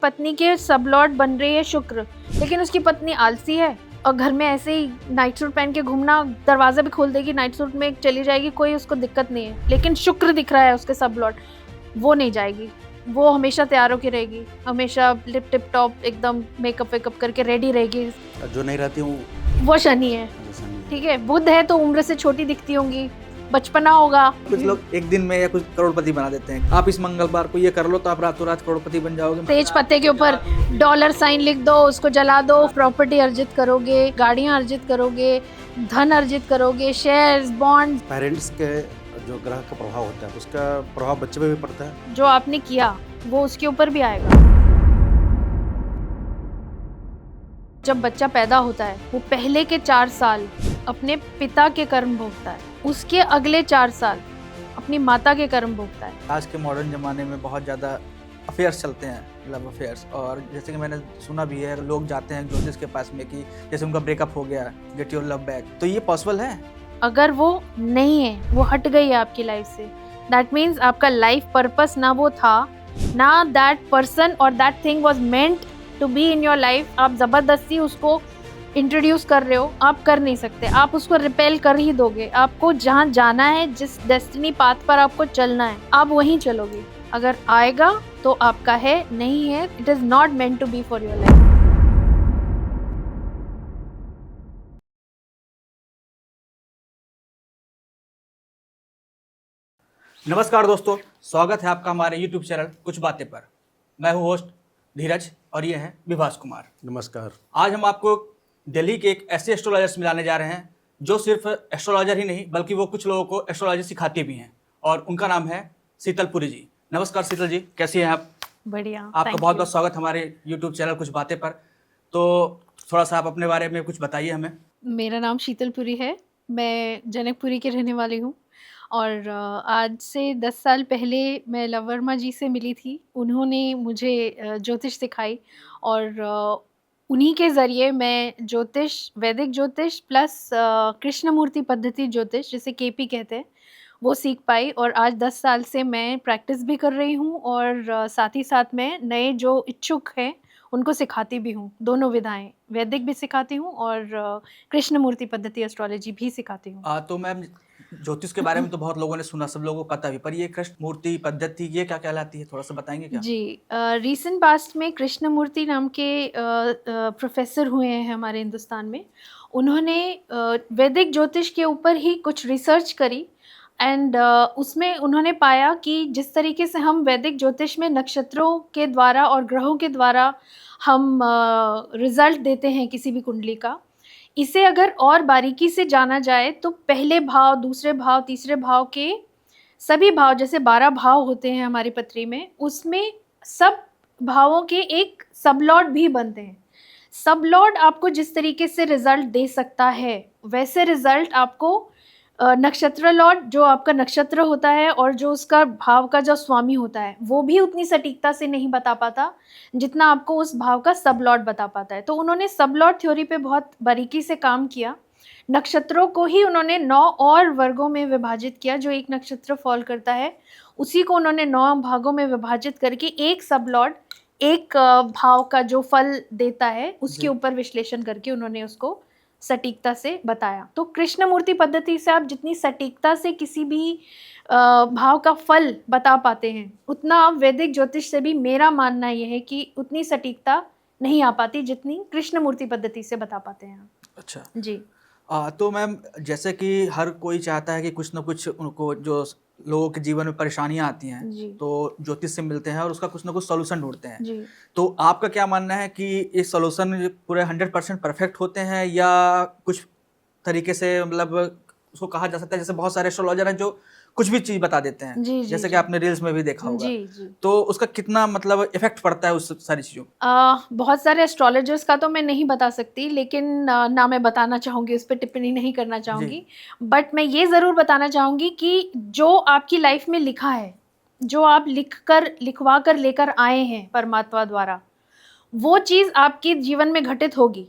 पत्नी के सबलॉर्ड बन रही है शुक्र, लेकिन उसकी पत्नी आलसी है और घर में ऐसे ही नाइट सूट पहन के घूमना, दरवाजा भी खोल देगी, नाइट सूट में चली जाएगी, कोई उसको दिक्कत नहीं है। लेकिन शुक्र दिख रहा है उसके सबलॉर्ड, वो नहीं जाएगी, वो हमेशा तैयार होके रहेगी, हमेशा लिप टिप टॉप एकदम मेकअप वेकअप करके रेडी रहेगी। जो नहीं रहती हूँ वो शनि है, ठीक है। बुध है तो उम्र से छोटी दिखती होंगी, बचपना होगा। कुछ लोग एक दिन में या कुछ करोड़पति बना देते हैं। आप इस मंगलवार को ये कर लो तो आप रातों रात करोड़पति बन जाओगे। तेज पत्ते के ऊपर डॉलर साइन लिख दो, उसको जला दो, प्रॉपर्टी अर्जित करोगे, गाड़ियां अर्जित करोगे, धन अर्जित करोगे, शेयर्स, बॉन्ड। पेरेंट्स के जो ग्रह का प्रभाव होता है उसका प्रभाव बच्चे पे भी पड़ता है। जो आपने किया वो उसके ऊपर भी आएगा। जब बच्चा पैदा होता है वो पहले के 4 साल अपने पिता के कर्म भोगता है, उसके अगले 4 साल अपनी माता के कर्म भोगता है। आज के मॉडर्न ज़माने में बहुत ज़्यादा अफेयर्स चलते हैं, लव अफेयर्स। और जैसे कि मैंने सुना भी है, लोग जाते हैं ज्योतिष के पास में कि जैसे उनका ब्रेकअप हो गया, गेट योर लव बैक। तो ये पॉसिबल है? अगर वो नहीं है, वो हट गई है आपकी लाइफ से, दैट मीन्स आपका लाइफ पर्पस ना वो था, ना दैट पर्सन और that thing was meant to be in your life. आप जबरदस्ती उसको इंट्रोड्यूस कर रहे हो, आप कर नहीं सकते, आप उसको रिपेल कर ही दोगे। आपको जहाँ जाना है, जिस डेस्टिनी पाथ पर आपको चलना है, आप वहीं चलोगे। अगर आएगा तो आपका है, नहीं है, it is not meant to be for your life. नमस्कार दोस्तों, स्वागत है आपका हमारे YouTube चैनल कुछ बातें पर। मैं हूँ होस्ट धीरज और ये हैं विभास कुमार। नमस्कार। आज हम आपको दिल्ली के एक ऐसे एस्ट्रोलॉजर से मिलाने जा रहे हैं जो सिर्फ एस्ट्रोलॉजर ही नहीं बल्कि वो कुछ लोगों को एस्ट्रोलॉजी सिखाती भी हैं, और उनका नाम है शीतल पुरी जी। नमस्कार शीतल जी, कैसी हैं आप? बढ़िया, आपका बहुत बहुत स्वागत हमारे YouTube चैनल कुछ बातें पर। तो थोड़ा सा आप अपने बारे में कुछ बताइए हमें। मेरा नाम शीतल पुरी है, मैं जनकपुरी की रहने वाली हूँ और आज से 10 साल पहले मैं लव वर्मा जी से मिली थी। उन्होंने मुझे ज्योतिष सिखाई और उन्हीं के ज़रिए मैं ज्योतिष, वैदिक ज्योतिष प्लस कृष्णमूर्ति पद्धति ज्योतिष, जिसे केपी कहते हैं, वो सीख पाई। और आज 10 साल से मैं प्रैक्टिस भी कर रही हूँ और साथ ही साथ मैं नए जो इच्छुक हैं उनको सिखाती भी हूँ। दोनों विधाएं, वैदिक भी सिखाती हूँ और कृष्णमूर्ति पद्धति एस्ट्रोलॉजी भी सिखाती हूँ। तो मैम, ज्योतिष के बारे में तो बहुत लोगों ने सुना, सब लोगों को पता भी, पर ये कृष्णमूर्ति पद्धति ये क्या कहलाती है, थोड़ा सा बताएंगे क्या? जी, रीसेंट पास्ट में कृष्णमूर्ति नाम के प्रोफेसर हुए हैं हमारे हिंदुस्तान में। उन्होंने वैदिक ज्योतिष के ऊपर ही कुछ रिसर्च करी एंड उसमें उन्होंने पाया कि जिस तरीके से हम वैदिक ज्योतिष में नक्षत्रों के द्वारा और ग्रहों के द्वारा हम रिजल्ट देते हैं किसी भी कुंडली का, इसे अगर और बारीकी से जाना जाए तो पहले भाव, दूसरे भाव, तीसरे भाव के सभी भाव, जैसे 12 भाव होते हैं हमारी पत्री में, उसमें सब भावों के एक सबलॉर्ड भी बनते हैं। सबलॉर्ड आपको जिस तरीके से रिजल्ट दे सकता है, वैसे रिजल्ट आपको नक्षत्र लॉर्ड, जो आपका नक्षत्र होता है और जो उसका भाव का जो स्वामी होता है, वो भी उतनी सटीकता से नहीं बता पाता जितना आपको उस भाव का सब लॉर्ड बता पाता है। तो उन्होंने सब लॉर्ड थ्योरी पे बहुत बारीकी से काम किया। नक्षत्रों को ही उन्होंने 9 और वर्गों में विभाजित किया। जो एक नक्षत्र फॉल करता है उसी को उन्होंने 9 भागों में विभाजित करके एक सब लॉर्ड, एक भाव का जो फल देता है उसके ऊपर विश्लेषण करके उन्होंने उसको सटीकता से बताया। तो कृष्णमूर्ति पद्धति से आप जितनी सटीकता से किसी भी भाव का फल बता पाते हैं, उतना आप वैदिक ज्योतिष से भी, मेरा मानना यह है कि उतनी सटीकता नहीं आ पाती जितनी कृष्णमूर्ति पद्धति से बता पाते हैं। अच्छा जी। तो मैम, जैसे कि हर कोई चाहता है कि कुछ ना कुछ उनको, जो लोगों के जीवन में परेशानियां आती हैं जी। तो ज्योतिष से मिलते हैं और उसका कुछ ना कुछ सॉल्यूशन ढूंढते हैं। जी। तो आपका क्या मानना है कि ये सॉल्यूशन पूरे 100% परफेक्ट होते हैं या कुछ तरीके से, मतलब उसको कहा जा सकता है, जैसे बहुत सारे एस्ट्रोलॉजर हैं जो कुछ भी चीज़ बता देते हैं, जी, जैसे जी, कि आपने रील्स में भी देखा होगा। जी, जी। तो उसका कितना मतलब इफेक्ट पड़ता है उस सारी चीज़ों? बहुत सारे एस्ट्रोलॉजर्स का तो मैं नहीं बता सकती, लेकिन ना मैं बताना चाहूँगी, उस पर टिप्पणी नहीं करना चाहूँगी। बट मैं ये ज़रूर बताना चाहूँगी कि जो आपकी लाइफ में लिखा है, जो आप लिखवा कर लेकर आए हैं परमात्मा द्वारा, वो चीज़ आपके जीवन में घटित होगी।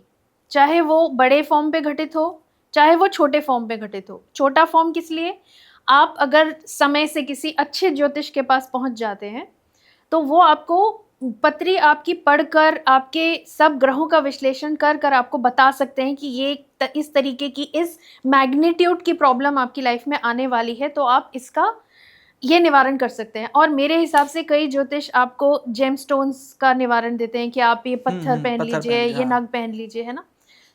चाहे वो बड़े फॉर्म पे घटित हो, चाहे वो छोटे फॉर्म पे घटित हो। छोटा फॉर्म किस लिए? आप अगर समय से किसी अच्छे ज्योतिष के पास पहुँच जाते हैं तो वो आपको पत्री आपकी पढ़कर आपके सब ग्रहों का विश्लेषण कर कर आपको बता सकते हैं कि ये इस तरीके की इस मैग्नीट्यूड की प्रॉब्लम आपकी लाइफ में आने वाली है, तो आप इसका ये निवारण कर सकते हैं। और मेरे हिसाब से कई ज्योतिष आपको जेमस्टोन्स का निवारण देते हैं कि आप ये पत्थर पहन पत्थर लीजिए, पहन लीजिए, ये हाँ। नग पहन लीजिए, है ना।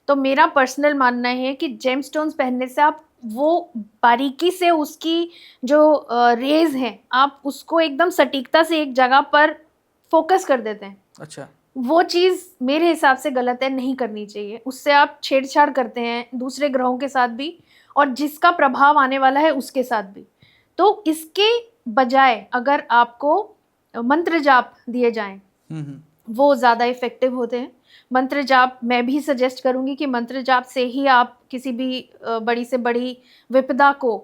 तो मेरा पर्सनल मानना है कि जेमस्टोन्स पहनने से आप वो बारीकी से उसकी जो रेज हैं आप उसको एकदम सटीकता से एक जगह पर फोकस कर देते हैं। अच्छा। वो चीज़ मेरे हिसाब से गलत है, नहीं करनी चाहिए। उससे आप छेड़छाड़ करते हैं दूसरे ग्रहों के साथ भी और जिसका प्रभाव आने वाला है उसके साथ भी। तो इसके बजाय अगर आपको मंत्र जाप दिए जाएं वो ज़्यादा इफेक्टिव होते हैं। मंत्र जाप मैं भी सजेस्ट करूंगी कि मंत्र जाप से ही आप किसी भी बड़ी से बड़ी विपदा को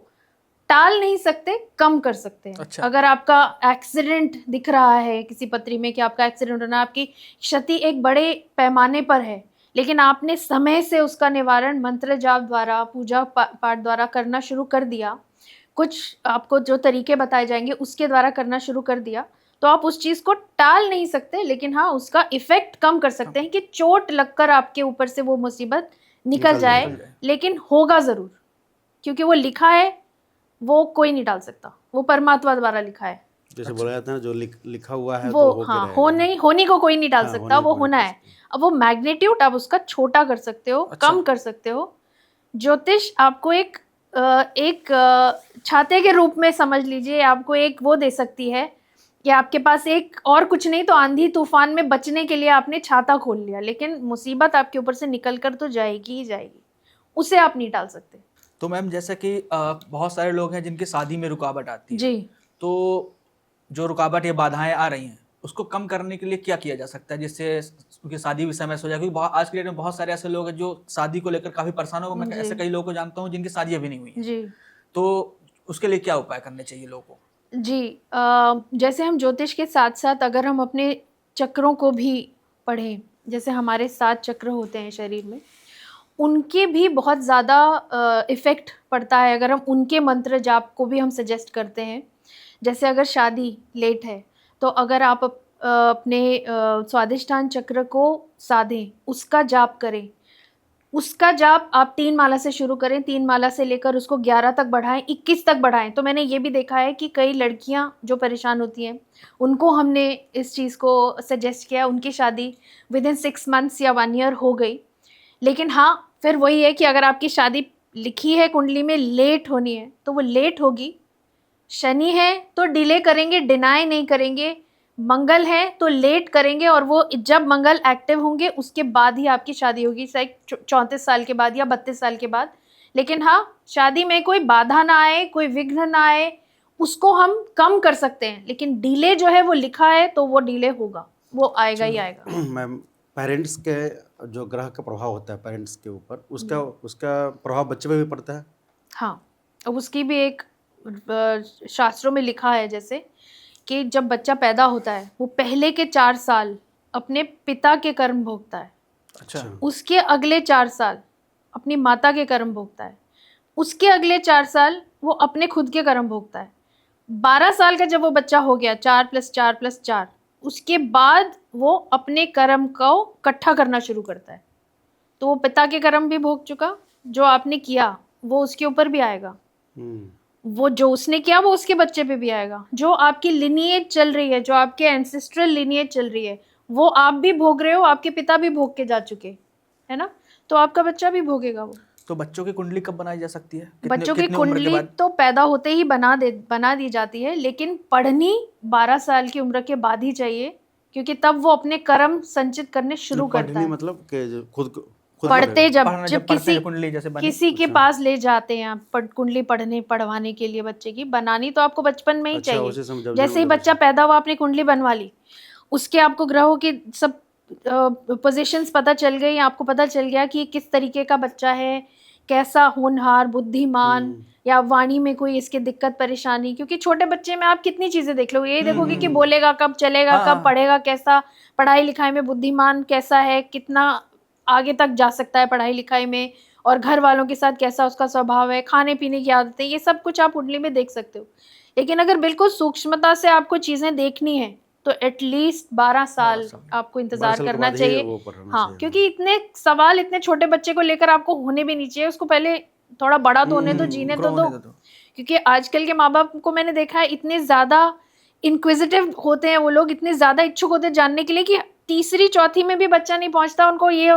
टाल नहीं सकते, कम कर सकते हैं। अच्छा। अगर आपका एक्सीडेंट दिख रहा है किसी पत्री में कि आपका एक्सीडेंट होना, आपकी क्षति एक बड़े पैमाने पर है, लेकिन आपने समय से उसका निवारण मंत्र जाप द्वारा, पूजा पाठ द्वारा करना शुरू कर दिया, कुछ आपको जो तरीके बताए जाएंगे उसके द्वारा करना शुरू कर दिया, तो आप उस चीज़ को टाल नहीं सकते, लेकिन हाँ उसका इफेक्ट कम कर सकते हैं कि चोट लगकर आपके ऊपर से वो मुसीबत निकल जाए, लेकिन होगा ज़रूर, क्योंकि वो लिखा है, वो कोई नहीं डाल सकता, वो परमात्मा द्वारा लिखा है। जैसे बोला जाता है ना, जो लिखा हुआ है वो तो होके हाँ रहेगा। होने को कोई नहीं डाल हाँ, सकता, होने वो को होना नहीं है। अब वो मैग्नीट्यूड आप उसका छोटा कर सकते हो, अच्छा। कम कर सकते हो। ज्योतिष आपको एक छाते के रूप में समझ लीजिए, आपको एक वो दे सकती है कि आपके पास एक और कुछ नहीं तो आंधी तूफान में बचने के लिए आपने छाता खोल लिया, लेकिन मुसीबत आपके ऊपर से निकल कर तो जाएगी ही जाएगी, उसे आप नहीं टाल सकते। तो मैम जैसा कि बहुत सारे लोग हैं जिनकी शादी में रुकावट आती है, जी, तो जो रुकावट या बाधाएं आ रही हैं उसको कम करने के लिए क्या किया जा सकता है जिससे उनकी शादी भी समय से हो जाए? क्योंकि आज के डेट में बहुत सारे ऐसे लोग हैं जो शादी को लेकर काफी परेशान हो। मैं जी। ऐसे कई लोगों को जानता हूँ जिनकी शादी अभी नहीं हुई है, जी तो उसके लिए क्या उपाय करने चाहिए लोगों को? जी जैसे हम ज्योतिष के साथ साथ अगर हम अपने चक्रों को भी पढ़ें, जैसे हमारे 7 चक्र होते हैं शरीर में, उनके भी बहुत ज़्यादा इफ़ेक्ट पड़ता है अगर हम उनके मंत्र जाप को भी हम सजेस्ट करते हैं। जैसे अगर शादी लेट है, तो अगर आप अपने स्वादिष्ठान चक्र को साधें, उसका जाप करें। उसका जाप आप 3 माला से शुरू करें, 3 माला से लेकर उसको 11 तक बढ़ाएँ, 21 तक बढ़ाएँ। तो मैंने ये भी देखा है कि कई लड़कियाँ जो परेशान होती हैं, उनको हमने इस चीज़ को सजेस्ट किया, उनकी शादी विदिन 6 मंथ्स या 1 ईयर हो गई। लेकिन हाँ, फिर वही है कि अगर आपकी शादी लिखी है कुंडली में लेट होनी है, तो वो लेट होगी। शनि है तो डिले करेंगे, डिनाई नहीं करेंगे। मंगल है तो लेट करेंगे और वो जब मंगल एक्टिव होंगे उसके बाद ही आपकी शादी होगी, शायद 34 साल के बाद या 32 साल के बाद। लेकिन हाँ, शादी में कोई बाधा ना आए, कोई विघ्न ना आए, उसको हम कम कर सकते हैं। लेकिन डिले जो है वो लिखा है तो वो डिले होगा, वो आएगा ही आएगा। मैम, पेरेंट्स के जो ग्रह का प्रभाव होता है पेरेंट्स के ऊपर, उसका उसका प्रभाव बच्चे पे भी पड़ता है? हाँ, अब उसकी भी एक शास्त्रों में लिखा है, जैसे कि जब बच्चा पैदा होता है वो पहले के 4 साल अपने पिता के कर्म भोगता है, अच्छा। उसके अगले 4 साल अपनी माता के कर्म भोगता है, उसके अगले 4 साल वो अपने खुद के कर्म भोगता है। 12 साल का जब वो बच्चा हो गया, 4 + 4 + 4, उसके बाद वो अपने कर्म को इकट्ठा करना शुरू करता है। तो वो पिता के कर्म भी भोग चुका, जो आपने किया वो उसके ऊपर भी आएगा, वो जो उसने किया वो उसके बच्चे पे भी आएगा। जो आपकी लिनिएज चल रही है, जो आपके एंसेस्ट्रल लिनिएज चल रही है, वो आप भी भोग रहे हो, आपके पिता भी भोग के जा चुके, है ना, तो आपका बच्चा भी भोगेगा वो। तो बच्चों की कुंडली कब बनाई जा सकती है? बच्चों की कितनी उम्र के कुंडली बाद? तो पैदा होते ही बना दी जाती है, लेकिन पढ़नी 12 साल की उम्र के बाद ही चाहिए, क्योंकि तब वो अपने कर्म संचित करने शुरू करता है। मतलब कि जो खुद पढ़ते जब पढ़ते हैं कुंडली जैसे बनी? किसी के पास ले जाते हैं आप कुंडली पढ़वाने के लिए बच्चे की, बनानी तो आपको बचपन में ही चाहिए। जैसे ही बच्चा पैदा हुआ आपने कुंडली बनवा ली, उसके आपको ग्रहों की सब पोजीशंस पता चल गई, आपको पता चल गया कि किस तरीके का बच्चा है, कैसा होनहार, बुद्धिमान, या वाणी में कोई इसके दिक्कत परेशानी। क्योंकि छोटे बच्चे में आप कितनी चीजें देख लोगे, यही देखोगे कि बोलेगा कब, चलेगा कब, पढ़ेगा कैसा, पढ़ाई लिखाई में बुद्धिमान कैसा है, कितना आगे तक जा सकता है पढ़ाई लिखाई में, और घर वालों के साथ कैसा उसका स्वभाव है, खाने पीने की आदतें, ये सब कुछ आप कुंडली में देख सकते हो। लेकिन अगर बिल्कुल सूक्ष्मता से आपको चीज़ें देखनी है तो एटलीस्ट 12 साल 12 साल। आपको 12 इंतजार साल के करना बाद ही चाहिए। वो पढ़ना हाँ, चाहिए। क्योंकि इतने सवाल इतने छोटे बच्चे को लेकर आपको होने भी नहीं चाहिए, उसको पहले थोड़ा बड़ा तो होने दो, जीने ग्रो तो होने दो। दो। क्योंकि आजकल के माँ बाप को मैंने देखा है इतने ज्यादा इंक्विजिटिव होते हैं वो लोग, इतने ज्यादा इच्छुक होते हैं जानने के लिए कि तीसरी चौथी में भी बच्चा नहीं पहुंचता, उनको ये ये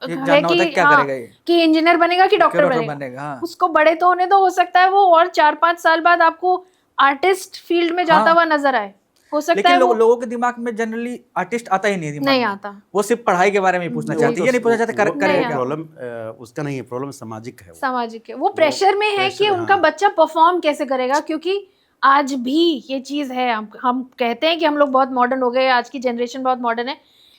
है जानना होता है कि क्या हाँ करेगा ये, कि इंजीनियर बनेगा कि डॉक्टर डॉक्टर बनेगा। बनेगा। हाँ उसको बड़े तो होने दो, हो सकता है वो और 4-5 साल बाद आपको आर्टिस्ट फील्ड में जाता हाँ। हुआ नजर आए, हो सकता लेकिन है वो लोगों के दिमाग में जनरली आर्टिस्ट आता ही नहीं है दिमाग नहीं में। आता। वो सिर्फ पढ़ाई के बारे में ही पूछना नहीं, चाहते हैं, ये नहीं पूछना चाहते नहीं करेगा आता। क्या। प्रॉब्लम उसका नहीं है, प्रॉब्लम सामाजिक है। सामाजिक है, वो प्रेशर में है कि प्रेशर, उनका हाँ। बच्चा परफॉर्म कैसे करेगा। क्योंकि आज भी ये चीज है, हम कहते हैं कि हम लोग बहुत मॉडर्न हो गए, आज की जनरेशन बहुत मॉडर्न है,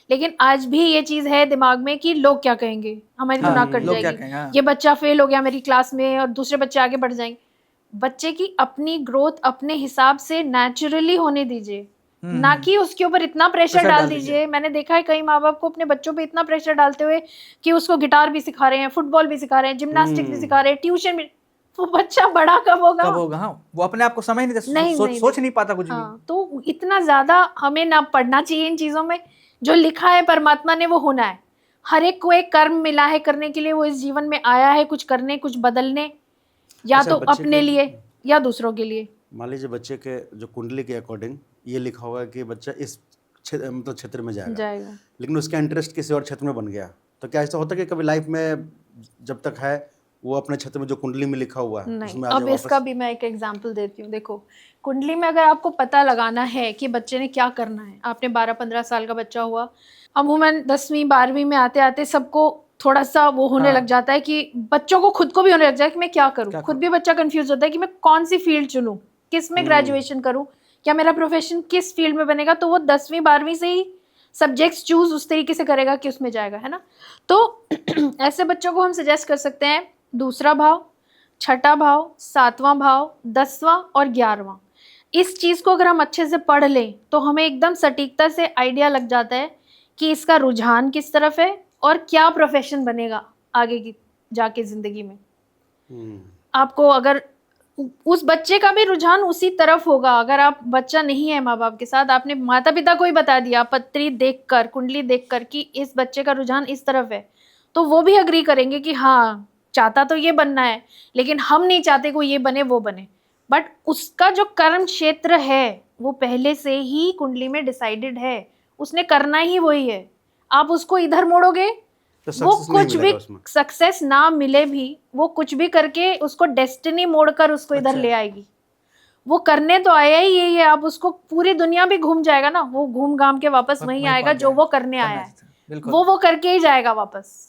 लेकिन आज भी ये चीज है दिमाग में कि लोग क्या कहेंगे, हमारी तो हाँ, नाक कट लोग क्या जाएगी, कहेंगे। हाँ। ये बच्चा फेल हो गया मेरी क्लास में और दूसरे बच्चे आगे बढ़ जाएंगे। बच्चे की अपनी ग्रोथ अपने हिसाब से नेचुरली होने दीजिए, ना कि उसके ऊपर इतना प्रेशर प्रेशर डाल डाल दीजिए। मैंने देखा है कई माँ बाप को अपने बच्चों पे इतना प्रेशर डालते हुए कि उसको गिटार भी सिखा रहे हैं, फुटबॉल भी सिखा रहे हैं, जिम्नास्टिक्स भी सिखा रहे हैं, ट्यूशन भी। वो बच्चा बड़ा कब होगा? कब होगा। हाँ, वो अपने आप को समझ नहीं देता, नहीं नहीं सोच नहीं पाता कुछ भी। हाँ, तो इतना ज्यादा हमें ना पढ़ना चाहिए इन चीजों में। जो लिखा है परमात्मा ने वो होना है, हर एक को एक कर्म मिला है करने के लिए, वो इस जीवन में आया है कुछ करने, कुछ बदलने, या अच्छा, तो बच्चे अपने के लिए या दूसरों के लिए। मान लीजिए बच्चे के जो कुंडली के अकॉर्डिंग ये लिखा होगा कि बच्चा इस मतलब क्षेत्र में जाएगा, लेकिन उसका इंटरेस्ट किसी और क्षेत्र में बन गया, तो क्या ऐसा होता है कि कभी लाइफ में जब तक है वो अपने क्षेत्र में जो कुंडली में लिखा हुआ है नहीं, उसमें आ अब जाए इसका वापस? भी मैं एक एग्जांपल देती हूँ। देखो, कुंडली में अगर आपको पता लगाना है कि बच्चे ने क्या करना है, आपने 12-15 साल का बच्चा हुआ, अमूमन 10वीं 12वीं में आते आते सबको थोड़ा सा वो होने लग जाता है कि बच्चों को खुद को भी होने लग जाए कि मैं क्या करूँ, खुद भी बच्चा कंफ्यूज होता है कि मैं कौन सी फील्ड चुनूँ, किस में ग्रेजुएशन करूँ, क्या मेरा प्रोफेशन किस फील्ड में बनेगा। तो वो 10वीं 12वीं से ही सब्जेक्ट्स चूज उस तरीके से करेगा कि उसमें जाएगा, है ना। तो ऐसे बच्चों को हम सजेस्ट कर सकते हैं दूसरा भाव, छठा भाव, 7वां भाव, 10वां और 11वां। इस चीज को अगर हम अच्छे से पढ़ लें तो हमें एकदम सटीकता से आइडिया लग जाता है कि इसका रुझान किस तरफ है और क्या प्रोफेशन बनेगा आगे की जाके जिंदगी में। आपको अगर उस बच्चे का भी रुझान उसी तरफ होगा, अगर आप बच्चा नहीं है माँ बाप के साथ, आपने माता पिता को ही बता दिया पत्री देखकर, कुंडली देखकर कि इस बच्चे का रुझान इस तरफ है, तो वो भी अग्री करेंगे कि हाँ चाहता तो ये बनना है, लेकिन हम नहीं चाहते कोई ये बने वो बने। बट उसका जो कर्म क्षेत्र है वो पहले से ही कुंडली में डिसाइडेड है, उसने करना ही वही है। आप उसको इधर मोड़ोगे तो वो सक्सेस नहीं कुछ भी मिलेगा उसमें। सक्सेस ना मिले भी वो कुछ भी करके उसको डेस्टिनी मोड़कर उसको इधर ले आएगी। वो करने तो आया ही यही है, आप उसको पूरी दुनिया भी घूम जाएगा ना, वो घूम घाम के वापस वहीं आएगा जो वो करने आया है, वो करके ही जाएगा वापस।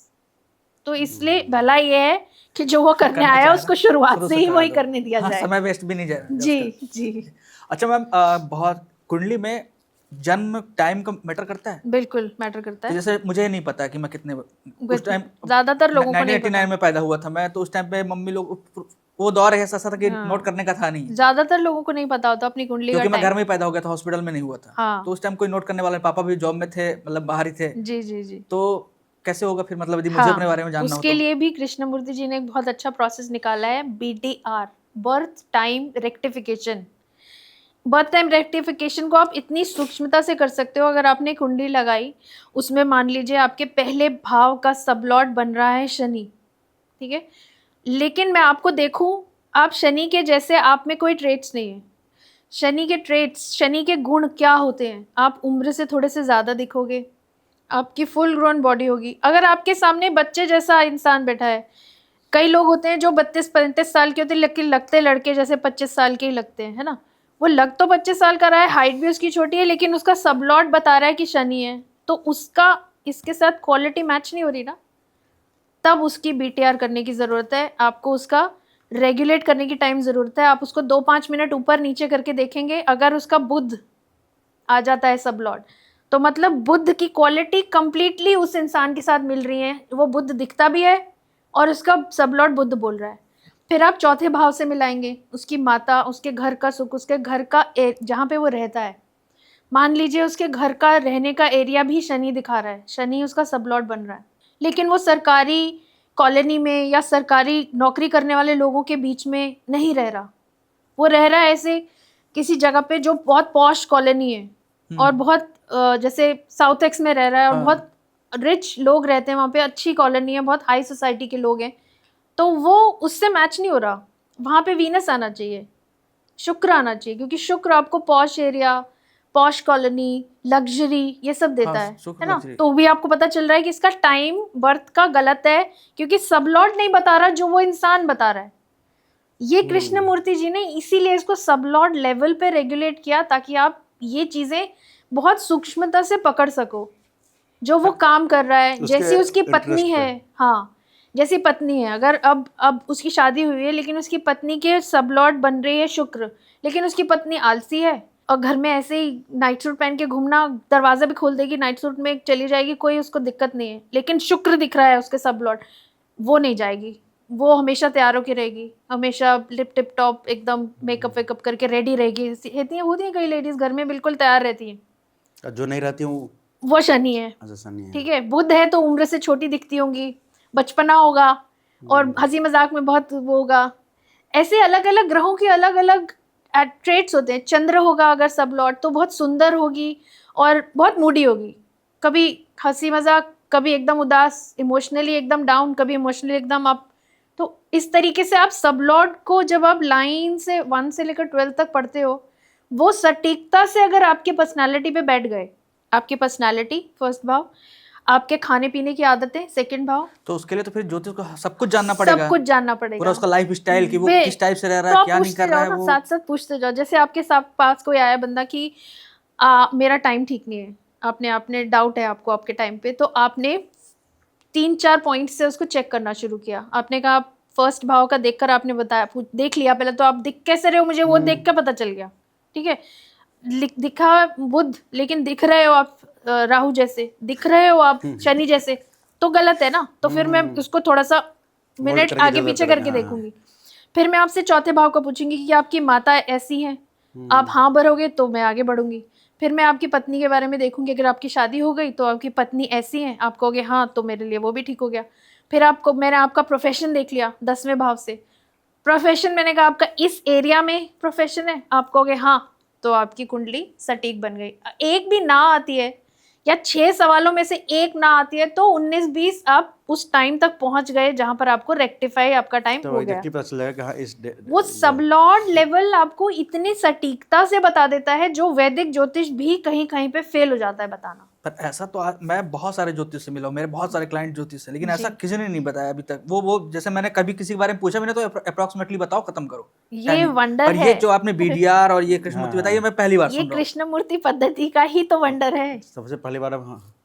तो इसलिए भला ये है कि जो वो करने आया उसको शुरुआत से ही वही करने दिया जाए। समय वेस्ट भी नहीं जाए। जी जी, अच्छा मैम, बहुत कुंडली में जन्म टाइम का मैटर करता है? बिल्कुल मैटर करता तो है। जैसे मुझे नहीं पता कि मैं कितने उस टाइम, ज्यादातर लोगों को नहीं पता। 1989 में पैदा हुआ था मैं, तो उस टाइम पे मम्मी लोग, वो दौर ऐसा था कि नोट करने का था नहीं, ज्यादातर लोगों को नहीं पता होता अपनी कुंडली का क्योंकि मैं टाइम। घर में ही पैदा हो गया था, हॉस्पिटल में नहीं हुआ था। हाँ। तो उस टाइम कोई नोट करने वाला, पापा भी जॉब में थे, मतलब बाहर ही थे। जी जी जी। तो कैसे होगा फिर, मतलब यदि मुझे अपने बारे में जानना हो उसके तो? लिए भी कृष्णमूर्ति जी ने एक बहुत अच्छा प्रोसेस निकाला है, BTR, birth time rectification. Birth time rectification को आप इतनी सूक्ष्मता से कर सकते हो, अगर आपने कुंडली लगाई, उसमें मान लीजिए आपके पहले भाव का सबलॉर्ड बन रहा है शनि, ठीक है, लेकिन मैं आपको देखूं आप शनि के जैसे, आप में कोई ट्रेट्स नहीं है। शनि के ट्रेट्स, शनि के गुण क्या होते हैं, आप उम्र से थोड़े से ज़्यादा दिखोगे, आपकी फुल ग्रोन बॉडी होगी। अगर आपके सामने बच्चे जैसा इंसान बैठा है, कई लोग होते हैं जो 32-35 साल के होते हैं लेकिन लगते लड़के जैसे 25 साल के ही लगते हैं, है ना। वो लग तो 25 साल का रहा है, हाइट भी उसकी छोटी है, लेकिन उसका सबलॉर्ड बता रहा है कि शनि है, तो उसका इसके साथ क्वालिटी मैच नहीं हो रही ना, तब उसकी BTR करने की ज़रूरत है। आपको उसका रेगुलेट करने की टाइम ज़रूरत है। आप उसको 2-5 मिनट ऊपर नीचे करके देखेंगे, अगर उसका बुध आ जाता है सबलॉर्ड, तो मतलब बुध की क्वालिटी कंप्लीटली उस इंसान के साथ मिल रही है, वो बुध दिखता भी है और उसका सबलॉर्ड बुध बोल रहा है। फिर आप चौथे भाव से मिलाएंगे, उसकी माता, उसके घर का सुख, उसके घर का जहाँ पे वो रहता है, मान लीजिए उसके घर का रहने का एरिया भी शनि दिखा रहा है, शनि उसका सबलॉर्ड बन रहा है, लेकिन वो सरकारी कॉलोनी में या सरकारी नौकरी करने वाले लोगों के बीच में नहीं रह रहा, वो रह रहा है ऐसे किसी जगह पे जो बहुत पॉश कॉलोनी है, और बहुत जैसे साउथ एक्स में रह रहा है और हाँ। बहुत रिच लोग रहते हैं वहाँ पे, अच्छी कॉलोनी है, बहुत हाई सोसाइटी के लोग हैं, तो वो उससे मैच नहीं हो रहा। वहाँ पे वीनस आना चाहिए, शुक्र आना चाहिए, क्योंकि शुक्र आपको posh area, posh colony, luxury ये सब देता हाँ, है शुक्र ना। luxury। तो भी आपको पता चल रहा है कि इसका टाइम बर्थ का गलत है, क्योंकि सब लॉर्ड नहीं बता रहा, जो वो इंसान बता रहा है। ये कृष्ण मूर्ति जी ने इसीलिए इसको सब लॉर्ड लेवल पे रेगुलेट किया, ताकि आप ये चीजें बहुत सूक्ष्मता से पकड़ सको, जो वो काम कर रहा है। जैसी उसकी पत्नी interest है, हाँ, जैसी पत्नी है, अगर अब उसकी शादी हुई है, लेकिन उसकी पत्नी के सब लॉर्ड बन रही है शुक्र, लेकिन उसकी पत्नी आलसी है और घर में ऐसे ही नाइट सूट पहन के घूमना, दरवाजा भी खोल देगी, नाइट सूट में चली जाएगी, कोई उसको दिक्कत नहीं है, लेकिन शुक्र दिख रहा है उसके सब लॉर्ड, वो नहीं जाएगी, वो हमेशा तैयार होके रहेगी, हमेशा लिप टिप टॉप एकदम मेकअप वेकअप करके रेडी रहेगी। होती हैं कई लेडीज घर में बिल्कुल तैयार रहती हैं। जो नहीं रहती हूँ वो शनि है, अच्छा शनि है। ठीक है। बुध है तो उम्र से छोटी दिखती होंगी, बचपना होगा और हंसी मजाक में बहुत वो होगा। ऐसे अलग अलग ग्रहों के अलग अलग ट्रेट्स होते हैं। चंद्र होगा अगर सब लॉर्ड, तो बहुत सुंदर होगी और बहुत मूडी होगी, कभी हंसी मजाक, कभी एकदम उदास, इमोशनली एकदम डाउन, कभी इमोशनली एकदम अप। तो इस तरीके से आप सब लॉर्ड को जब आप लाइन से 1 से लेकर 12 तक पढ़ते हो, वो सटीकता से अगर आपके पर्सनालिटी पे बैठ गए, आपकी पर्सनालिटी फर्स्ट भाव, आपके खाने पीने की आदतें सेकंड भाव, तो उसके लिए तो फिर ज्योतिष को सब कुछ जानना पड़ेगा, सब कुछ जानना पड़ेगा, पूरा उसका लाइफ स्टाइल, कि वो किस टाइप से रह रहा तो है, आप क्या नहीं पूछते कर रहा जाओ है ना, वो। साथ साथ पूछते जाओ। जैसे आपके पास कोई आया बंदा कि मेरा टाइम ठीक नहीं है, आपने डाउट है आपको आपके टाइम पे, तो आपने 3-4 पॉइंट से उसको चेक करना शुरू किया। आपने कहा फर्स्ट भाव का देखकर आपने बताया, देख लिया पहले, तो आप दिख कैसे रहे हो मुझे वो देख कर पता चल गया, ठीक है। दिखा बुध, लेकिन दिख रहे हो आप राहु जैसे, दिख रहे हो आप शनि जैसे, तो गलत है ना। तो फिर मैं उसको थोड़ा सा मिनट करके आगे इधर-उधर पीछे करेंगे, करके हाँ। देखूंगी। फिर मैं आपसे चौथे भाव का पूछूंगी कि आपकी माता ऐसी हैं, आप हाँ भरोगे तो मैं आगे बढ़ूंगी। फिर मैं आपकी पत्नी के बारे में देखूंगी, अगर आपकी शादी हो गई तो आपकी पत्नी ऐसी है, आप कहोगे हाँ, तो मेरे लिए वो भी ठीक हो गया। फिर मैंने आपका प्रोफेशन देख लिया 10वें भाव से, प्रोफेशन मैंने कहा आपका इस एरिया में प्रोफेशन है, आप कहोगे हाँ, तो आपकी कुंडली सटीक बन गई। एक भी ना आती है या 6 सवालों में से एक ना आती है, तो 19-20 आप उस टाइम तक पहुंच गए जहां पर आपको रेक्टिफाई आपका टाइम तो हो गया। एग्जैक्टली पता चलेगा कि हाँ इस वो सब लॉर्ड लेवल आपको इतनी सटीकता से बता देता है, जो वैदिक ज्योतिष भी कहीं कहीं पे फेल हो जाता है बताना। पर ऐसा तो मैं बहुत सारे ज्योतिष से मिला हूं, मेरे बहुत सारे क्लाइंट ज्योतिष से, लेकिन जी। ऐसा किसी ने नहीं बताया अभी तक। वो जैसे मैंने कभी किसी के बारे में पूछा, मैंने तो अप्रोक्सीमेटली बताओ, खत्म करो। ये timing। वंडर पर है। ये जो आपने बीडीआर और ये कृष्णमूर्ति हाँ। बताई, मैं पहली बार ये सुन रहा हूँ। कृष्णमूर्ति पद्धति का ही तो वंडर है। सबसे पहली बार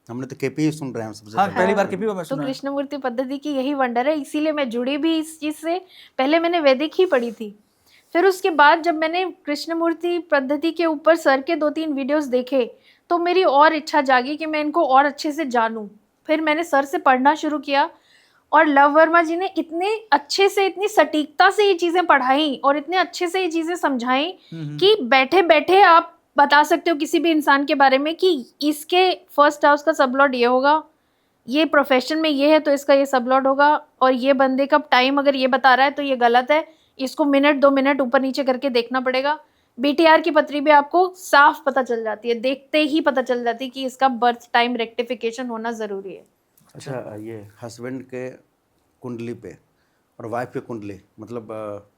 हमने तो केपी ही सुन रहे हैं सबसे हाँ, पहले। पहली बार केपी में मैं तो सुना है। कृष्णमूर्ति पद्धति की यही वंडर है, इसीलिए मैं जुड़ी भी इस चीज से। पहले मैंने वैदिक ही पढ़ी थी, फिर उसके बाद जब मैंने कृष्णमूर्ति पद्धति के ऊपर सर के 2-3 वीडियोस देखे, तो मेरी और इच्छा जागी कि मैं इनको और अच्छे से जानूं। फिर मैंने सर से पढ़ना शुरू किया, और लव वर्मा जी ने इतने अच्छे से, इतनी सटीकता से ये चीजें पढ़ाई और इतने अच्छे से ये चीजें समझाई कि बैठे बैठे आप बता सकते हो किसी भी इंसान के बारे में कि इसके फर्स्ट हाउस का सबलॉर्ड ये होगा, ये प्रोफेशन में ये है तो इसका ये सबलॉर्ड होगा, और ये बंदे का टाइम अगर ये बता रहा है तो ये गलत है, इसको मिनट 2 मिनट ऊपर नीचे करके देखना पड़ेगा। बीटीआर की पत्री भी आपको साफ पता चल जाती है, देखते ही पता चल जाती है कि इसका बर्थ टाइम रेक्टिफिकेशन होना जरूरी है। अच्छा, ये हस्बैंड के कुंडली पे और वाइफ पे कुंडली, मतलब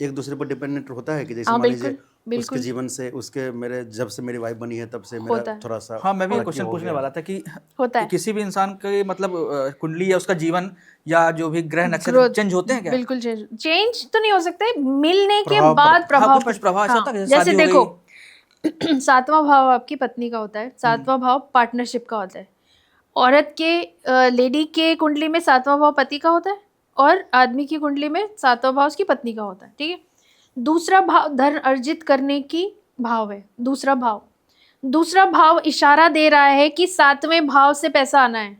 एक दूसरे पर डिपेंडेंट होता है कि जैसे हाँ, मान लीजिए बिल्कुल। उसके जीवन से, उसके मेरे जब से मेरी वाइफ बनी है तब से होता मेरा है। थोड़ा सा हाँ, मैं भी तरक्की क्वेश्चन हो पूछने गया। वाला था कि होता है। किसी भी इंसान के मतलब कुंडली या उसका जीवन या जो भी ग्रह नक्षत्र चेंज होते हैं क्या? बिल्कुल चेंज तो नहीं हो सकते, मिलने के प्रभाव बाद हाँ, प्रभाव कुछ प्रभाव ऐसा होता है, जैसे जैसे शादी हो देखो 7वां भाव आपकी पत्नी का होता है, 7वां भाव पार्टनरशिप का होता है। औरत के लेडी के कुंडली में 7वां भाव पति का होता है, और आदमी की कुंडली में 7वां भाव उसकी पत्नी का होता है, ठीक है। दूसरा भाव धन अर्जित करने की भाव है। दूसरा भाव इशारा दे रहा है कि 7वें भाव से पैसा आना है,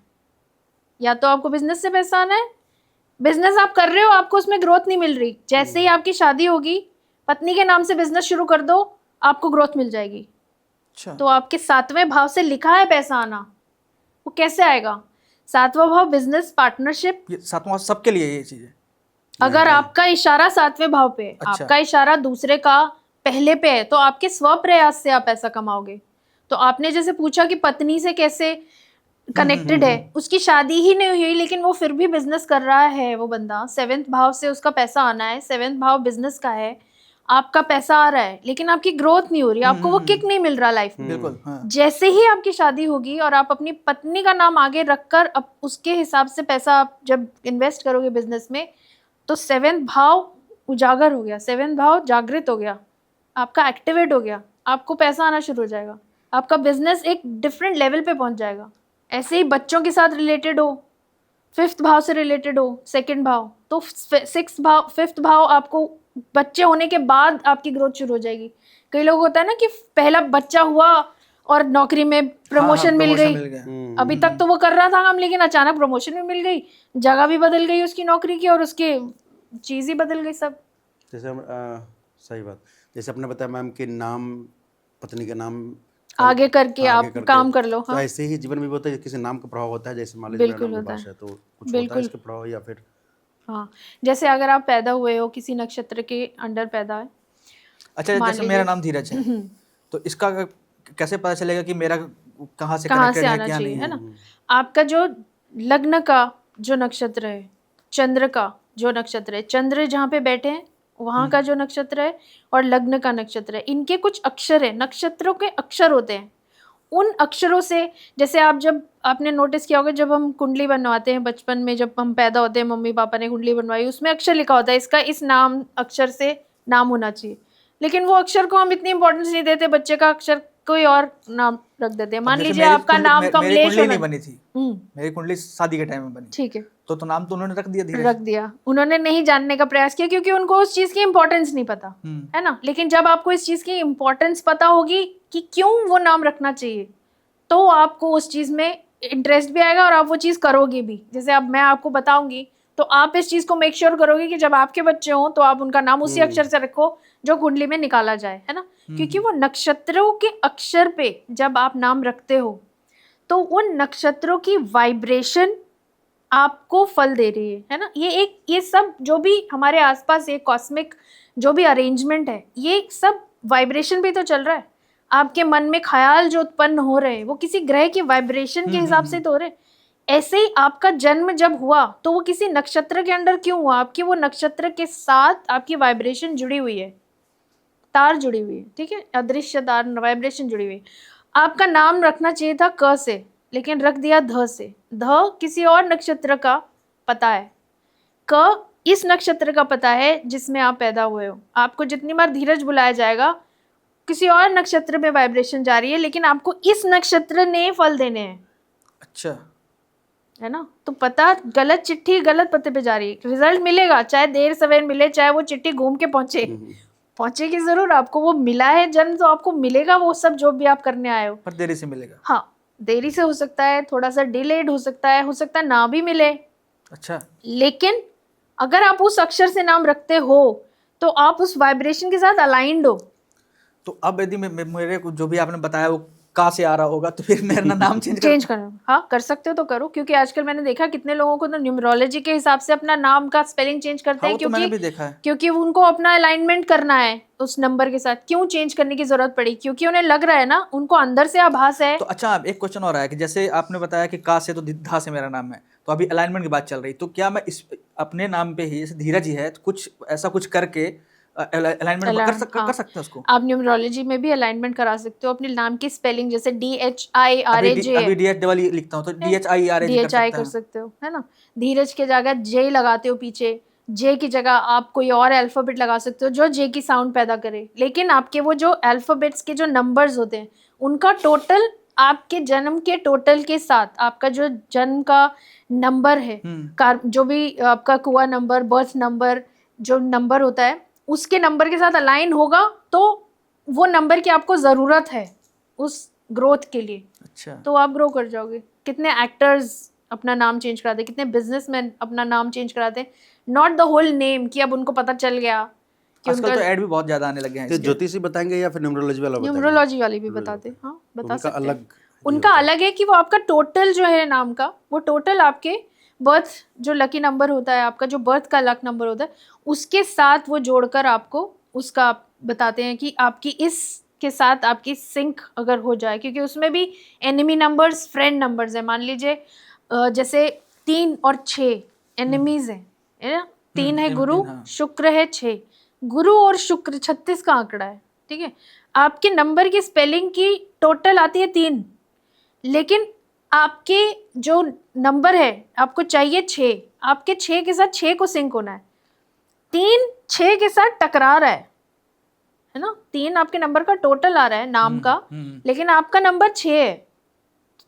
या तो आपको बिजनेस से पैसा आना है, बिजनेस आप कर रहे हो, आपको उसमें ग्रोथ नहीं मिल रही, जैसे ही आपकी शादी होगी पत्नी के नाम से बिजनेस शुरू कर दो, आपको ग्रोथ मिल जाएगी। अच्छा, तो आपके 7वें भाव से लिखा है पैसा आना, वो कैसे आएगा? 7वां भाव बिजनेस पार्टनरशिप। ये 7वां सबके लिए ये चीज है। अगर आपका इशारा 7वें भाव पे, अच्छा। आपका इशारा दूसरे का पहले पे है, तो आपके स्व प्रयास से आप पैसा कमाओगे। तो आपने जैसे पूछा कि पत्नी से कैसे कनेक्टेड है, उसकी शादी ही नहीं हुई लेकिन वो फिर भी बिजनेस कर रहा है। वो बंदा 7th भाव से उसका पैसा आना है, 7th भाव बिजनेस का है, आपका पैसा आ रहा है लेकिन आपकी ग्रोथ नहीं हो रही, आपको वो किक नहीं मिल रहा लाइफ में। बिल्कुल, हाँ। जैसे ही आपकी शादी होगी और आप अपनी पत्नी का नाम आगे रखकर अब उसके हिसाब से पैसा आप जब इन्वेस्ट करोगे बिजनेस में, तो 7th भाव उजागर हो गया, 7th भाव जागृत हो गया, आपका एक्टिवेट हो गया, आपको पैसा आना शुरू हो जाएगा, आपका बिजनेस एक डिफरेंट लेवल पे पहुंच जाएगा। ऐसे ही बच्चों के साथ रिलेटेड हो, 5th भाव से रिलेटेड हो 2nd भाव, तो 6th भाव 5th भाव आपको बच्चे होने के बाद आपकी ग्रोथ शुरू हो जाएगी। कई लोग होता है ना कि पहला बच्चा हुआ और नौकरी में प्रमोशन मिल गई, अभी तक तो वो कर रहा था काम लेकिन अचानक प्रमोशन भी मिल गई, जगह भी बदल गई उसकी नौकरी की और उसकी चीज़ ही बदल गई सब। जैसे सही बात, जैसे आपने बताया मैम कि नाम, पत्नी का नाम आगे करके आप काम कर लो। तो हाँ, ऐसे ही जीवन में भी होता है, किसी नाम का प्रभाव होता है, जैसे मान लीजिए मेरा नाम विभाष है तो कुछ होता है इसके प्रभाव, या फिर हाँ, जैसे अगर आप पैदा हुए हो किसी नक्षत्र के अंडर पैदा है। अच्छा, जैसे मेरा नाम धीरज है तो इसका कैसे पता चलेगा कि मेरा कहाँ से कनेक्टेड है, क्या नहीं है ना? आपका जो लग्न का जो नक्षत्र है, चंद्र का जो नक्षत्र है, चंद्र जहाँ पे बैठे हैं वहाँ का जो नक्षत्र है और लग्न का नक्षत्र है, इनके कुछ अक्षर है, नक्षत्रों के अक्षर होते हैं। उन अक्षरों से, जैसे आप जब आपने नोटिस किया होगा जब हम कुंडली बनवाते हैं बचपन में, जब हम पैदा होते हैं मम्मी पापा ने कुंडली बनवाई, उसमें अक्षर लिखा होता है इसका इस नाम अक्षर से नाम होना चाहिए, लेकिन वो अक्षर को हम इतनी इंपॉर्टेंस नहीं देते, बच्चे का अक्षर कोई और नाम रख देते हैं। मान लीजिए आपका नाम कमलेश नहीं बनी थी, मेरी कुंडली शादी के टाइम में बनी, ठीक है, तो नाम तो उन्होंने रख दिया, उन्होंने नहीं जानने का प्रयास किया क्योंकि उनको उस चीज की इंपॉर्टेंस नहीं पता है ना। लेकिन जब आपको इस चीज की इंपॉर्टेंस पता होगी कि क्यों वो नाम रखना चाहिए, तो आपको उस चीज में इंटरेस्ट भी आएगा और आप वो चीज करोगे भी। जैसे अब मैं आपको बताऊंगी तो आप इस चीज को मेक श्योर करोगे कि जब आपके बच्चे हों तो आप उनका नाम उसी अक्षर से रखो जो कुंडली में निकाला जाए, है ना। क्योंकि वो नक्षत्रों के अक्षर पे जब आप नाम रखते हो तो उन नक्षत्रों की वाइब्रेशन आपको फल दे रही है ना। ये सब जो भी हमारे आसपास ये कॉस्मिक जो भी अरेंजमेंट है, ये सब वाइब्रेशन भी तो चल रहा है। आपके मन में ख्याल जो उत्पन्न हो रहे हैं वो किसी ग्रह की वाइब्रेशन के हिसाब से तो हो रहे हैं। ऐसे ही आपका जन्म जब हुआ तो वो किसी नक्षत्र के अंदर क्यों हुआ, आपकी वो नक्षत्र के साथ आपकी वाइब्रेशन जुड़ी हुई है, तार जुड़ी हुई है, ठीक है, अदृश्य तार वाइब्रेशन जुड़ी हुई है। आपका नाम रखना चाहिए था क से, लेकिन रख दिया ध से। ध किसी और नक्षत्र का पता है, क इस नक्षत्र का पता है जिसमें आप पैदा हुए हो। आपको जितनी बार धीरज बुलाया जाएगा किसी और नक्षत्र में वाइब्रेशन जा रही है, लेकिन आपको इस नक्षत्र ने फल देने हैं। अच्छा, है ना। तो पता, गलत चिट्ठी गलत पते पे जा रही है, रिजल्ट मिलेगा चाहे देर सवेर मिले, चाहे वो चिट्ठी घूम के पहुंचेगी जरूर, आपको वो मिला है जन्म तो आपको मिलेगा वो सब जो भी आप करने आए हो, पर देरी से मिलेगा। हाँ, देरी से हो सकता है, थोड़ा सा डिलेड हो सकता है ना भी मिले। अच्छा, लेकिन अगर आप उस अक्षर से नाम रखते हो तो आप उस वाइब्रेशन के साथ अलाइंड हो। तो अब यदि मेरे को जो भी आपने बताया वो कहाँ से आ रहा होगा, तो फिर मेरा नाम चेंज करना, हाँ कर सकते हो तो करो, क्योंकि आजकल मैंने देखा कितने लोगों को तो न्यूमरोलॉजी के हिसाब से अपना नाम का स्पेलिंग चेंज करते हैं, तो मैंने भी देखा है। क्योंकि उनको अपना अलाइनमेंट करना है उस नंबर के साथ। क्यों चेंज करने की जरूरत पड़ी? क्योंकि उन्हें लग रहा है ना, उनको अंदर से आभास है। तो अच्छा, एक क्वेश्चन और आया कि जैसे आपने बताया कि का से तो धा से मेरा नाम है, तो अभी अलाइनमेंट की बात चल रही, तो क्या मैं इस अपने नाम पे ही, जैसे धीरज ही है, तो कुछ ऐसा कुछ करके अलाइनमेंट कर सकते हैं उसको? आप न्यूमरोलॉजी में भी अलाइनमेंट करा सकते हो अपने नाम की स्पेलिंग, जैसे DHIRAJ, अभी DH लिखता हूँ तो DHIRAJ कर सकते हो, है ना। धीरज के जगह J लगाते हो पीछे, J की जगह आप कोई और अल्फाबेट लगा सकते हो जो J की साउंड पैदा करे। लेकिन आपके वो जो अल्फाबेट्स के जो नंबर्स होते हैं उनका टोटल आपके जन्म के टोटल के साथ, आपका जो जन्म का नंबर है, जो भी आपका कुआ नंबर, बर्थ नंबर, जो नंबर होता है उसके नंबर के साथ अलाइन होगा, तो वो नंबर की आपको ज़रूरत है उस ग्रोथ के लिए। अच्छा, तो आप ग्रो कर जाओगे। कितने एक्टर्स अपना नाम चेंज कराते हैं, कितने बिजनेसमैन अपना नाम चेंज कराते हैं, नॉट द होल नेम कि अब उनको पता चल गया कि आजकल तो ऐड भी बहुत ज़्यादा आने लगे हैं। तो ज्योतिषी बताएंगे या फिर न्यूमरोलॉजी वाला बताएंगे? न्यूमरोलॉजी वाले भी बताते हैं, हाँ बता सकते हैं। उनका अलग है कि वो आपका टोटल जो है नाम का, वो टोटल आपके बर्थ जो लकी नंबर होता है, आपका जो बर्थ का लक नंबर होता है, उसके साथ वो जोड़कर आपको उसका बताते हैं कि आपकी इस के साथ आपकी सिंक अगर हो जाए, क्योंकि उसमें भी एनिमी नंबर्स, फ्रेंड नंबर्स है। मान लीजिए जैसे 3 और 6 एनिमीज हैं, है ना। 3 है गुरु, शुक्र है 6, गुरु और शुक्र 36 का आंकड़ा है, ठीक है। आपके नंबर की स्पेलिंग की टोटल आती है 3, लेकिन आपके जो नंबर है आपको चाहिए 6, आपके 6 के साथ 6 को सिंक होना है। 3 6 के साथ टकरा रहा है ना। 3 आपके नंबर का टोटल आ रहा है नाम का, लेकिन आपका नंबर 6 है।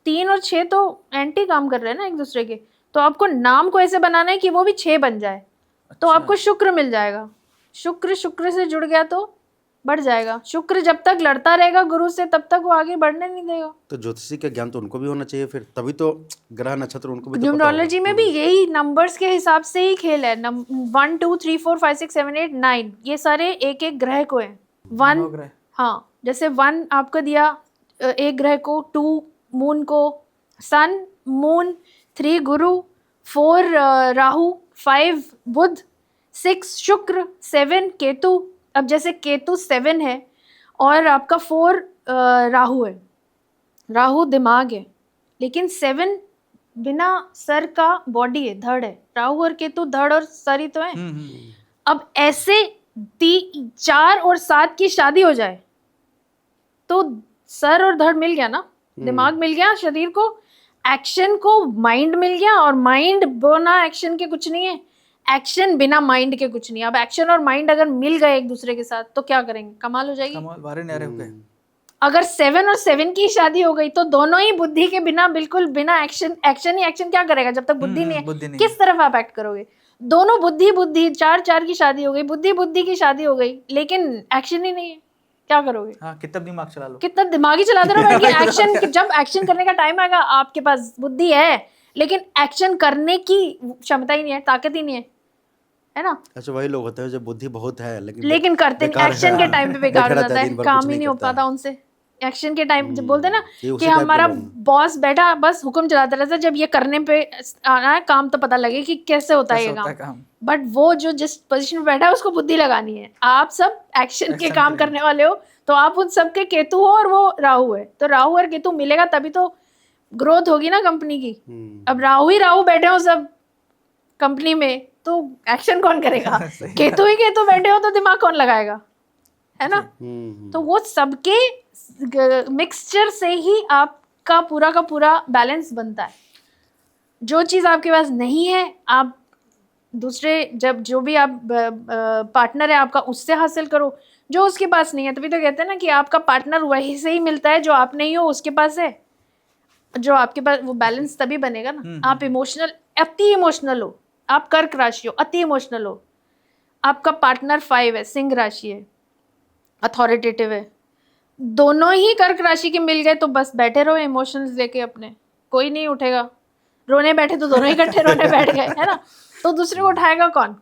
3 और 6 तो एंटी काम कर रहे हैं ना एक दूसरे के। तो आपको नाम को ऐसे बनाना है कि वो भी 6 बन जाए। अच्छा। तो आपको शुक्र मिल जाएगा। शुक्र से जुड़ गया तो बढ़ जाएगा। शुक्र जब तक लड़ता रहेगा गुरु से तब तक वो आगे बढ़ने नहीं देगा। तो ज्योतिषी का ज्ञान तो उनको भी होना चाहिए फिर, तभी तो ग्रह नक्षत्र उनको भी तो न्यूमरोलॉजी में भी यही नंबर्स के हिसाब से ही खेल है। 1 2 3 4 5 6 7 8 9 ये सारे एक एक ग्रह को है। 1 हाँ, जैसे 1 आपको दिया एक ग्रह को, 2 मून को, सन मून, 3 गुरु, 4 राहु, 5 बुध, 6 शुक्र, 7 केतु। अब जैसे केतु 7 है और आपका 4 राहु है। राहु दिमाग है, लेकिन 7 बिना सर का बॉडी है, धड़ है। राहु और केतु धड़ और सर ही तो है। अब ऐसे 4 और 7 की शादी हो जाए तो सर और धड़ मिल गया ना, दिमाग मिल गया शरीर को, एक्शन को माइंड मिल गया, और माइंड बिना एक्शन के कुछ नहीं है, एक्शन बिना माइंड के कुछ नहीं। अब एक्शन और माइंड अगर मिल गए एक दूसरे के साथ तो क्या करेंगे, कमाल हो जाएगी। कमाल, बारे न्यारे हो गए। अगर 7 और 7 की शादी हो गई तो दोनों ही बुद्धि के बिना, बिल्कुल बिना एक्शन ही एक्शन क्या करेगा जब तक बुद्धि नहीं है। किस तरफ आप एक्ट करोगे। दोनों बुद्धि 4 की शादी हो गई, बुद्धि की शादी हो गई, लेकिन एक्शन ही नहीं है, क्या करोगे। हाँ, कितना दिमाग चला लो, कितना दिमाग ही चलाते रहो बैठ के। एक्शन जब एक्शन करने का टाइम आएगा आपके पास बुद्धि है, लेकिन एक्शन करने की क्षमता ही नहीं है, ताकत ही नहीं है ना। अच्छा, वही लोग होते हैं जो बुद्धि बहुत है लेकिन करते नहीं, एक्शन के टाइम पे बेकार हो जाता है, काम ही नहीं हो पाता उनसे। एक्शन के टाइम जब बोलते ना कि हमारा बॉस बैठा बस हुक्म चलाता रहता है, जब ये करने पे आना है काम तो पता लगे कि कैसे होता है ये काम। बट वो जो जिस पोजीशन में बैठा है उसको बुद्धि लगानी है। आप सब एक्शन के काम करने वाले हो, तो आप उन सब के केतु हो और वो राहु है। तो राहु और केतु मिलेगा तभी तो ग्रोथ होगी ना कंपनी की। अब राहु बैठे हो सब कंपनी में तो एक्शन कौन करेगा। केतु बैठे हो तो दिमाग कौन लगाएगा, है ना। तो वो सबके मिक्सचर से ही आपका पूरा का पूरा बैलेंस बनता है। जो चीज़ आपके पास नहीं है आप दूसरे जो भी आप पार्टनर है आपका उससे हासिल करो, जो उसके पास नहीं है। तभी तो कहते हैं ना कि आपका पार्टनर वही से ही मिलता है जो आप नहीं हो उसके पास है, जो आपके पास, वो बैलेंस तभी बनेगा ना। आप इमोशनल, अति इमोशनल हो, आप कर्क राशि हो, अति इमोशनल हो, आपका पार्टनर 5 है, सिंह राशि है, अथॉरिटेटिव है, दोनों ही कर्क राशि के मिल गए तो बस बैठे रहो इमोशंस लेके अपने, कोई नहीं उठेगा। रोने बैठे तो दोनों इकट्ठे रोने बैठ गए, है ना, तो दूसरे को उठाएगा कौन।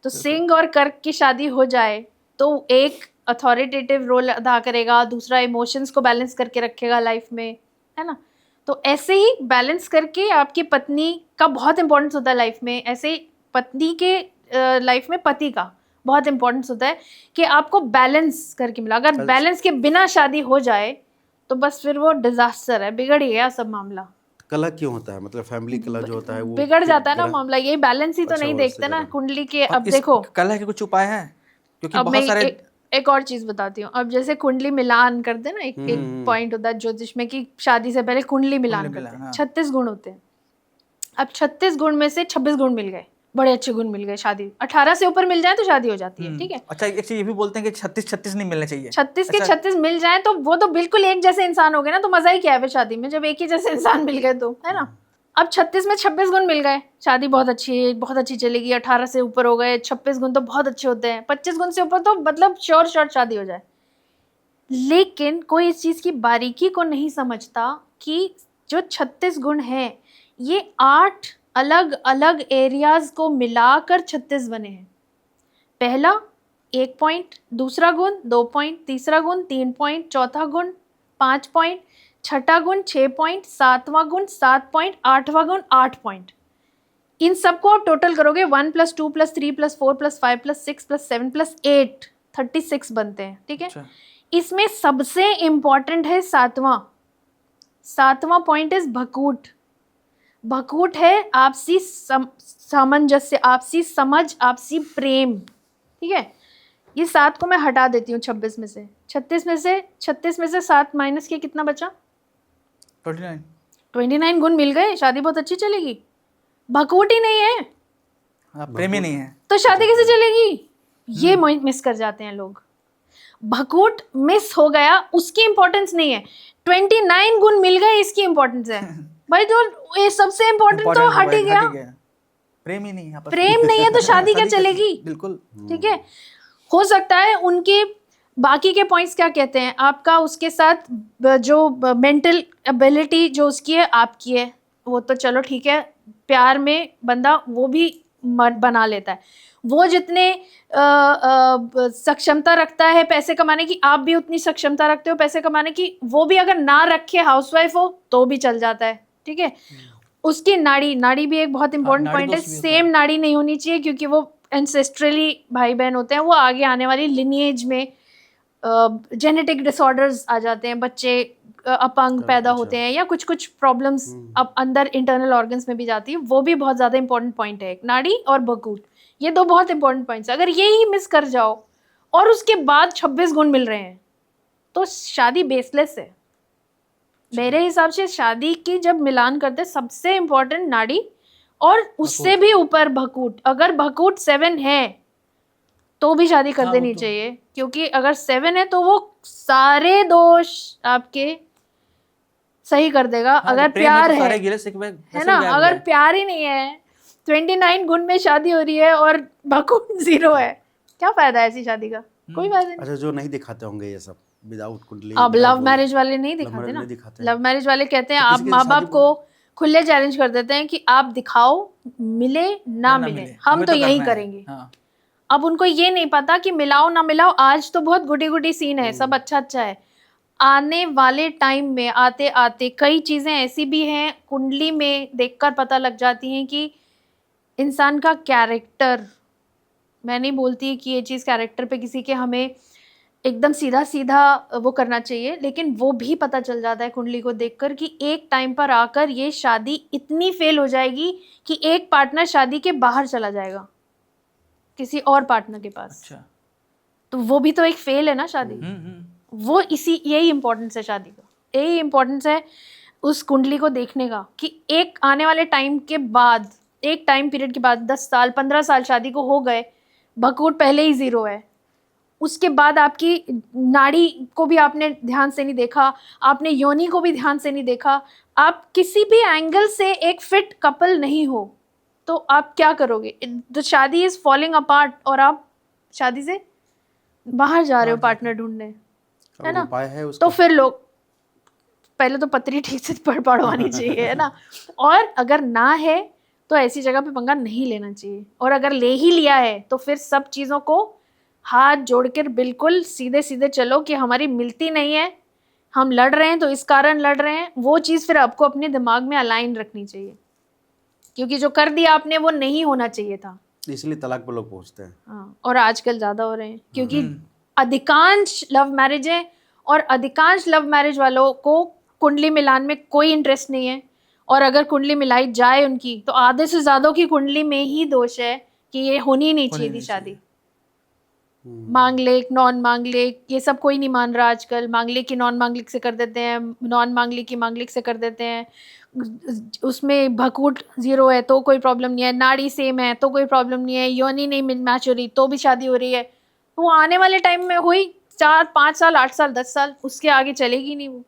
तो सिंह और कर्क की शादी हो जाए तो एक अथॉरिटेटिव रोल अदा करेगा, दूसरा इमोशंस को बैलेंस करके रखेगा लाइफ में, है ना। तो ऐसे ही बैलेंस करके आपकी पत्नी का बहुत इंपॉर्टेंस होता है लाइफ में, ऐसे ही पत्नी के लाइफ में पति का बहुत इंपॉर्टेंस होता है कि आपको बैलेंस करके मिला। अगर बैलेंस के बिना शादी हो जाए तो बस फिर वो डिजास्टर है, बिगड़ ही गया सब मामला। कला क्यों होता है, मतलब फैमिली कला जो होता है वो बिगड़ जाता है ना मामला, यही बैलेंस ही तो नहीं देखते ना कुंडली के। अब देखो कला के कुछ उपाय हैं, क्योंकि बहुत सारे एक और चीज बताती हूँ। अब जैसे कुंडली मिलान करते हैं ना, एक पॉइंट होता है ज्योतिष में कि शादी से पहले कुंडली मिलान करते हैं। 36 गुण होते हैं। अब 36 गुण में से 26 गुण मिल गए, बड़े अच्छे गुण मिल गए, शादी 18 से ऊपर मिल जाए तो शादी हो जाती है, ठीक है। अच्छा, एक चीज ये भी बोलते हैं कि 36 नहीं मिलने चाहिए। 36 के 36 मिल जाए तो वो तो बिल्कुल एक जैसे इंसान हो गए ना, तो मजा ही क्या है शादी में जब एक ही जैसे इंसान मिल गए तो, है ना। अब 36 में 26 गुण मिल गए, शादी बहुत अच्छी चलेगी। 18 से ऊपर हो गए, 26 गुण तो बहुत अच्छे होते हैं, 25 गुण से ऊपर तो मतलब श्योर शादी हो जाए। लेकिन कोई इस चीज की बारीकी को नहीं समझता कि जो 36 गुण है ये 8 अलग अलग एरियाज को मिलाकर 36 बने हैं। पहला 1 पॉइंट, दूसरा गुण 2 पॉइंट, तीसरा गुण 3 पॉइंट, चौथा गुण 5 पॉइंट, छठा गुण 6 पॉइंट, सातवां गुण 7 पॉइंट, आठवां गुण 8 पॉइंट। इन सबको आप टोटल करोगे 1 + 2 + 3 + 4 + 5 + 6 + 7 + 8 36 बनते हैं, ठीक है। इसमें सबसे इम्पॉर्टेंट है सातवां पॉइंट इज भकूट। भकूट है आपसी सामंजस्य, आपसी समझ, आपसी प्रेम। ठीक है, ये 7 को मैं हटा देती हूँ 36 में से। 36 में से 7 माइनस के कितना बचा? 29 गुण मिल गए, शादी बहुत अच्छी चलेगी। भकूट ही नहीं है, प्रेम ही नहीं है, तो शादी कैसे चलेगी? ये मिस कर जाते हैं लोग। भकूट मिस हो गया, उसकी इंपॉर्टेंस नहीं है। 29 गुण मिल गए, इसकी इंपॉर्टेंस है। भाई तो ये सबसे इंपॉर्टेंट तो हट ही गया। प्रेम ही नहीं है, प्रेम नहीं है तो शादी क्या चलेगी? बिल्कुल। ठीक है, हो सकता है उनके बाकी के पॉइंट्स क्या कहते हैं, आपका उसके साथ जो मेंटल एबिलिटी जो उसकी है आपकी है, वो तो चलो ठीक है, प्यार में बंदा वो भी बना लेता है। वो जितने सक्षमता रखता है पैसे कमाने की, आप भी उतनी सक्षमता रखते हो पैसे कमाने की। वो भी अगर ना रखे, हाउसवाइफ हो तो भी चल जाता है। ठीक है, उसकी नाड़ी भी एक बहुत इंपॉर्टेंट पॉइंट है। सेम नाड़ी नहीं होनी चाहिए, क्योंकि वो एंसेस्ट्रली भाई बहन होते हैं, वो आगे आने वाली लिनिएज में जेनेटिक डिसऑर्डर्स आ जाते हैं, बच्चे अपंग पैदा होते हैं, या कुछ कुछ प्रॉब्लम्स अब अंदर इंटरनल ऑर्गन्स में भी जाती है। वो भी बहुत ज़्यादा इंपॉर्टेंट पॉइंट है, नाड़ी और भकूट, ये 2 बहुत इंपॉर्टेंट पॉइंट्स। अगर ये ही मिस कर जाओ और उसके बाद 26 गुण मिल रहे हैं तो शादी बेसलेस है। मेरे हिसाब से शादी की जब मिलान करते सबसे इंपॉर्टेंट नाड़ी, और उससे भी ऊपर भकूट। अगर भकूट 7 है तो भी शादी कर देनी चाहिए, क्योंकि अगर 7 है तो वो सारे दोष आपके सही कर देगा। अगर प्यार है ना, अगर प्यार ही नहीं है, 29 गुण में शादी हो रही है और भकूट 0 है, क्या फायदा है ऐसी शादी का? कोई फायदा नहीं। अच्छा, जो नहीं दिखाते होंगे ये सब विदाउट कुंडली, अब लव मैरिज वाले नहीं दिखाते ना। लव मैरिज वाले कहते हैं, आप माँ बाप को खुले चैलेंज कर देते हैं कि आप दिखाओ, मिले ना मिले, हम तो यही करेंगे। अब उनको ये नहीं पता कि मिलाओ ना मिलाओ, आज तो बहुत गुडी सीन है, सब अच्छा है। आने वाले टाइम में आते आते कई चीज़ें ऐसी भी हैं कुंडली में देखकर पता लग जाती हैं कि इंसान का कैरेक्टर, मैं नहीं बोलती कि ये चीज़ कैरेक्टर पे किसी के हमें एकदम सीधा वो करना चाहिए, लेकिन वो भी पता चल जाता है कुंडली को देखकर कि एक टाइम पर आकर ये शादी इतनी फेल हो जाएगी कि एक पार्टनर शादी के बाहर चला जाएगा किसी और पार्टनर के पास। अच्छा, तो वो भी तो एक फेल है ना शादी। वो यही इम्पोर्टेंस है शादी का, यही इम्पोर्टेंस है उस कुंडली को देखने का कि एक आने वाले टाइम के बाद, एक टाइम पीरियड के बाद, 10 साल 15 साल शादी को हो गए, भकूट पहले ही 0 है, उसके बाद आपकी नाड़ी को भी आपने ध्यान से नहीं देखा, आपने योनि को भी ध्यान से नहीं देखा, आप किसी भी एंगल से एक फिट कपल नहीं हो, तो आप क्या करोगे? द शादी इज फॉलिंग अपार्ट और आप शादी से बाहर जा रहे हो पार्टनर ढूंढने, है ना? तो फिर लोग पहले तो पत्री ठीक से पढ़वानी चाहिए, है ना? और अगर ना है तो ऐसी जगह पे पंगा नहीं लेना चाहिए, और अगर ले ही लिया है तो फिर सब चीज़ों को हाथ जोड़कर बिल्कुल सीधे सीधे चलो कि हमारी मिलती नहीं है, हम लड़ रहे हैं तो इस कारण लड़ रहे हैं, वो चीज़ फिर आपको अपने दिमाग में अलाइन रखनी चाहिए, क्योंकि जो कर दिया आपने वो नहीं होना चाहिए था, इसलिए तलाक पर लोग पहुंचते हैं। हाँ, और आजकल ज़्यादा हो रहे हैं, क्योंकि अधिकांश लव मैरिजें और अधिकांश लव मैरिज वालों को कुंडली मिलान में कोई इंटरेस्ट नहीं है, और अगर कुंडली मिलाई जाए उनकी तो आधे से ज़्यादा की कुंडली में ही दोष है कि ये होनी नहीं चाहिए थी शादी। मांगलिक, नॉन मांगलिक, ये सब कोई नहीं मान रहा आजकल। मांगलिक की नॉन मांगलिक से कर देते हैं, नॉन मांगलिक की मांगलिक से कर देते हैं, उसमें भकूट 0 है तो कोई प्रॉब्लम नहीं है, नाड़ी सेम है तो कोई प्रॉब्लम नहीं है, योनि नहीं मैच हो रही तो भी शादी हो रही है। तो वो आने वाले टाइम में हुई 4 5 साल 8 साल 10 साल, उसके आगे चलेगी नहीं। वो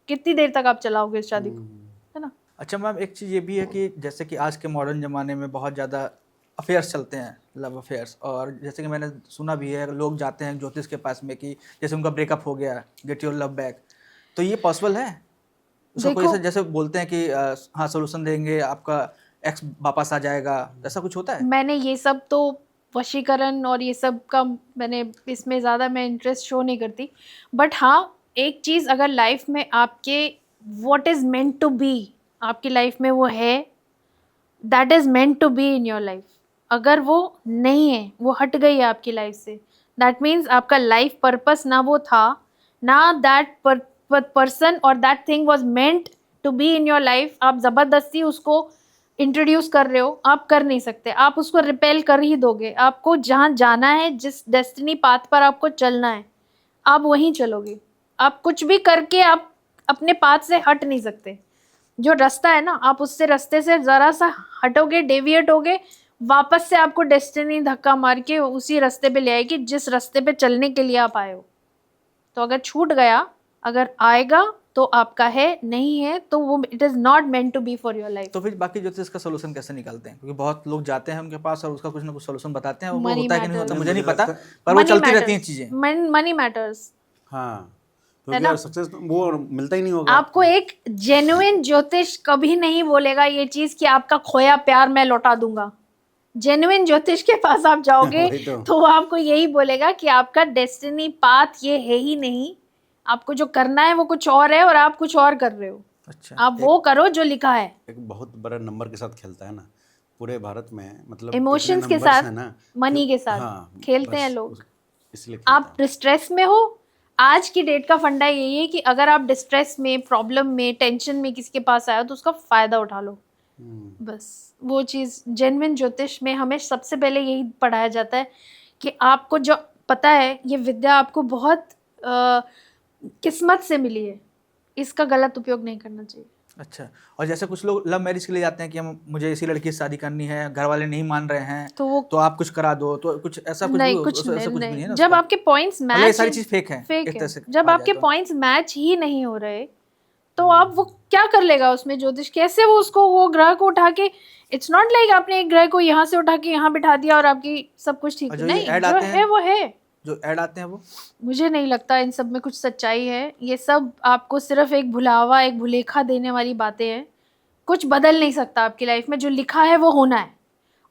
कितनी देर तक आप चलाओगे इस शादी को, है ना? अच्छा मैम, एक चीज़ ये भी है कि जैसे कि आज के मॉडर्न ज़माने में बहुत ज़्यादा अफेयर्स चलते हैं, लव अफेयर्स, और जैसे कि मैंने सुना भी है लोग जाते हैं ज्योतिष के पास में कि जैसे उनका ब्रेकअप हो गया, गेट योर लव बैक, तो ये पॉसिबल है? उसका कोई जैसे बोलते हैं कि हाँ सोल्यूशन देंगे, आपका एक्स वापस आ जाएगा, ऐसा कुछ होता है? मैंने ये सब तो वशीकरण और ये सब का मैंने इसमें ज़्यादा मैं इंटरेस्ट शो नहीं करती, बट हाँ एक चीज़, अगर लाइफ में आपके what is meant to be आपकी लाइफ में वो है, that is meant to be in your life. अगर वो नहीं है, वो हट गई है आपकी लाइफ से, दैट मीन्स आपका लाइफ पर्पस ना वो था, ना दैट पर्सन और that thing was meant to be in your life, आप जबरदस्ती उसको इंट्रोड्यूस कर रहे हो, आप कर नहीं सकते, आप उसको रिपेल कर ही दोगे। आपको जहाँ जाना है, जिस डेस्टिनी पाथ पर आपको चलना है, आप वहीं चलोगे। आप कुछ भी करके आप अपने पाथ से हट नहीं सकते। जो रास्ता है ना, आप उससे रास्ते से जरा सा हटोगे, डेविएट होगे, वापस से आपको डेस्टिनी धक्का मार के उसी रास्ते पे ले आएगी जिस रास्ते पे चलने के लिए आप आए हो। तो अगर छूट गया, अगर आएगा तो आपका है, नहीं है तो वो it is not meant to be for your life. तो फिर बाकी जो इसका सोल्यूशन कैसे निकालते हैं? क्योंकि बहुत लोग जाते हैं उनके पास और उसका कुछ ना कुछ सोल्यूशन बताते हैं, वो Money होता है कि नहीं होता matters. मुझे नहीं पता, पर वो चलती रहती हैं चीजें। मनी मैटर्स, हाँ, है ना? क्योंकि सक्सेस वो मिलता ही नहीं होगा आपको एक जेन्युइन ज्योतिष कभी नहीं बोलेगा ये चीज कि आपका खोया प्यार मैं लौटा दूंगा। जेन्युइन ज्योतिष के पास आप जाओगे वही तो वो आपको यही बोलेगा कि आपका डेस्टिनी पाथ ये है ही नहीं, आपको जो करना है वो कुछ और है और आप कुछ और कर रहे हो। अच्छा, आप वो करो जो लिखा है। एक बहुत बड़ा नंबर के साथ खेलता है ना पूरे भारत में, मतलब इमोशंस इतने के numbers साथ, हैं ना मनी के साथ हाँ, खेलते बस हैं लोग। इसलिए आप स्ट्रेस में हो, आज की डेट का फंडा यही है कि अगर आप डिस्ट्रेस में, प्रॉब्लम में, टेंशन में किसी के पास आए हो तो उसका फायदा उठा लो। बस वो चीज़ जेन्युइन ज्योतिष में हमें सबसे पहले यही पढ़ाया जाता है कि आपको जो पता है ये विद्या आपको बहुत किस्मत से मिली है, इसका गलत उपयोग नहीं करना चाहिए। अच्छा। और जैसे कुछ लोग लव मैरिज के लिए जाते हैं कि हम मुझे इसी लड़की से शादी करनी है, घर वाले नहीं मान रहे हैं, तो आप कुछ करा दो, तो कुछ ऐसा कुछ नहीं, भी कुछ ऐसा कुछ भी नहीं नहीं। है ना जब उसका? आपके पॉइंट्स मतलब ये मैच, सारी चीज फेक है, फेक एक तरह है। से जब कहा आपके जाए तो। पॉइंट्स मैच ही नहीं हो रहे तो आप वो क्या कर लेगा उसमें ज्योतिष? कैसे वो उसको, वो ग्रह को उठा के, इट्स नॉट लाइक आपने एक ग्रह को यहाँ से उठा के यहाँ बिठा दिया और आपकी सब कुछ ठीक और है। जो ये नहीं, ऐड जो आते है हैं, वो है। जो ऐड आते हैं वो मुझे नहीं लगता इन सब में कुछ सच्चाई है। ये सब आपको सिर्फ एक भुलावा, एक भुलेखा देने वाली बातें हैं। कुछ बदल नहीं सकता आपकी लाइफ में, जो लिखा है वो होना है।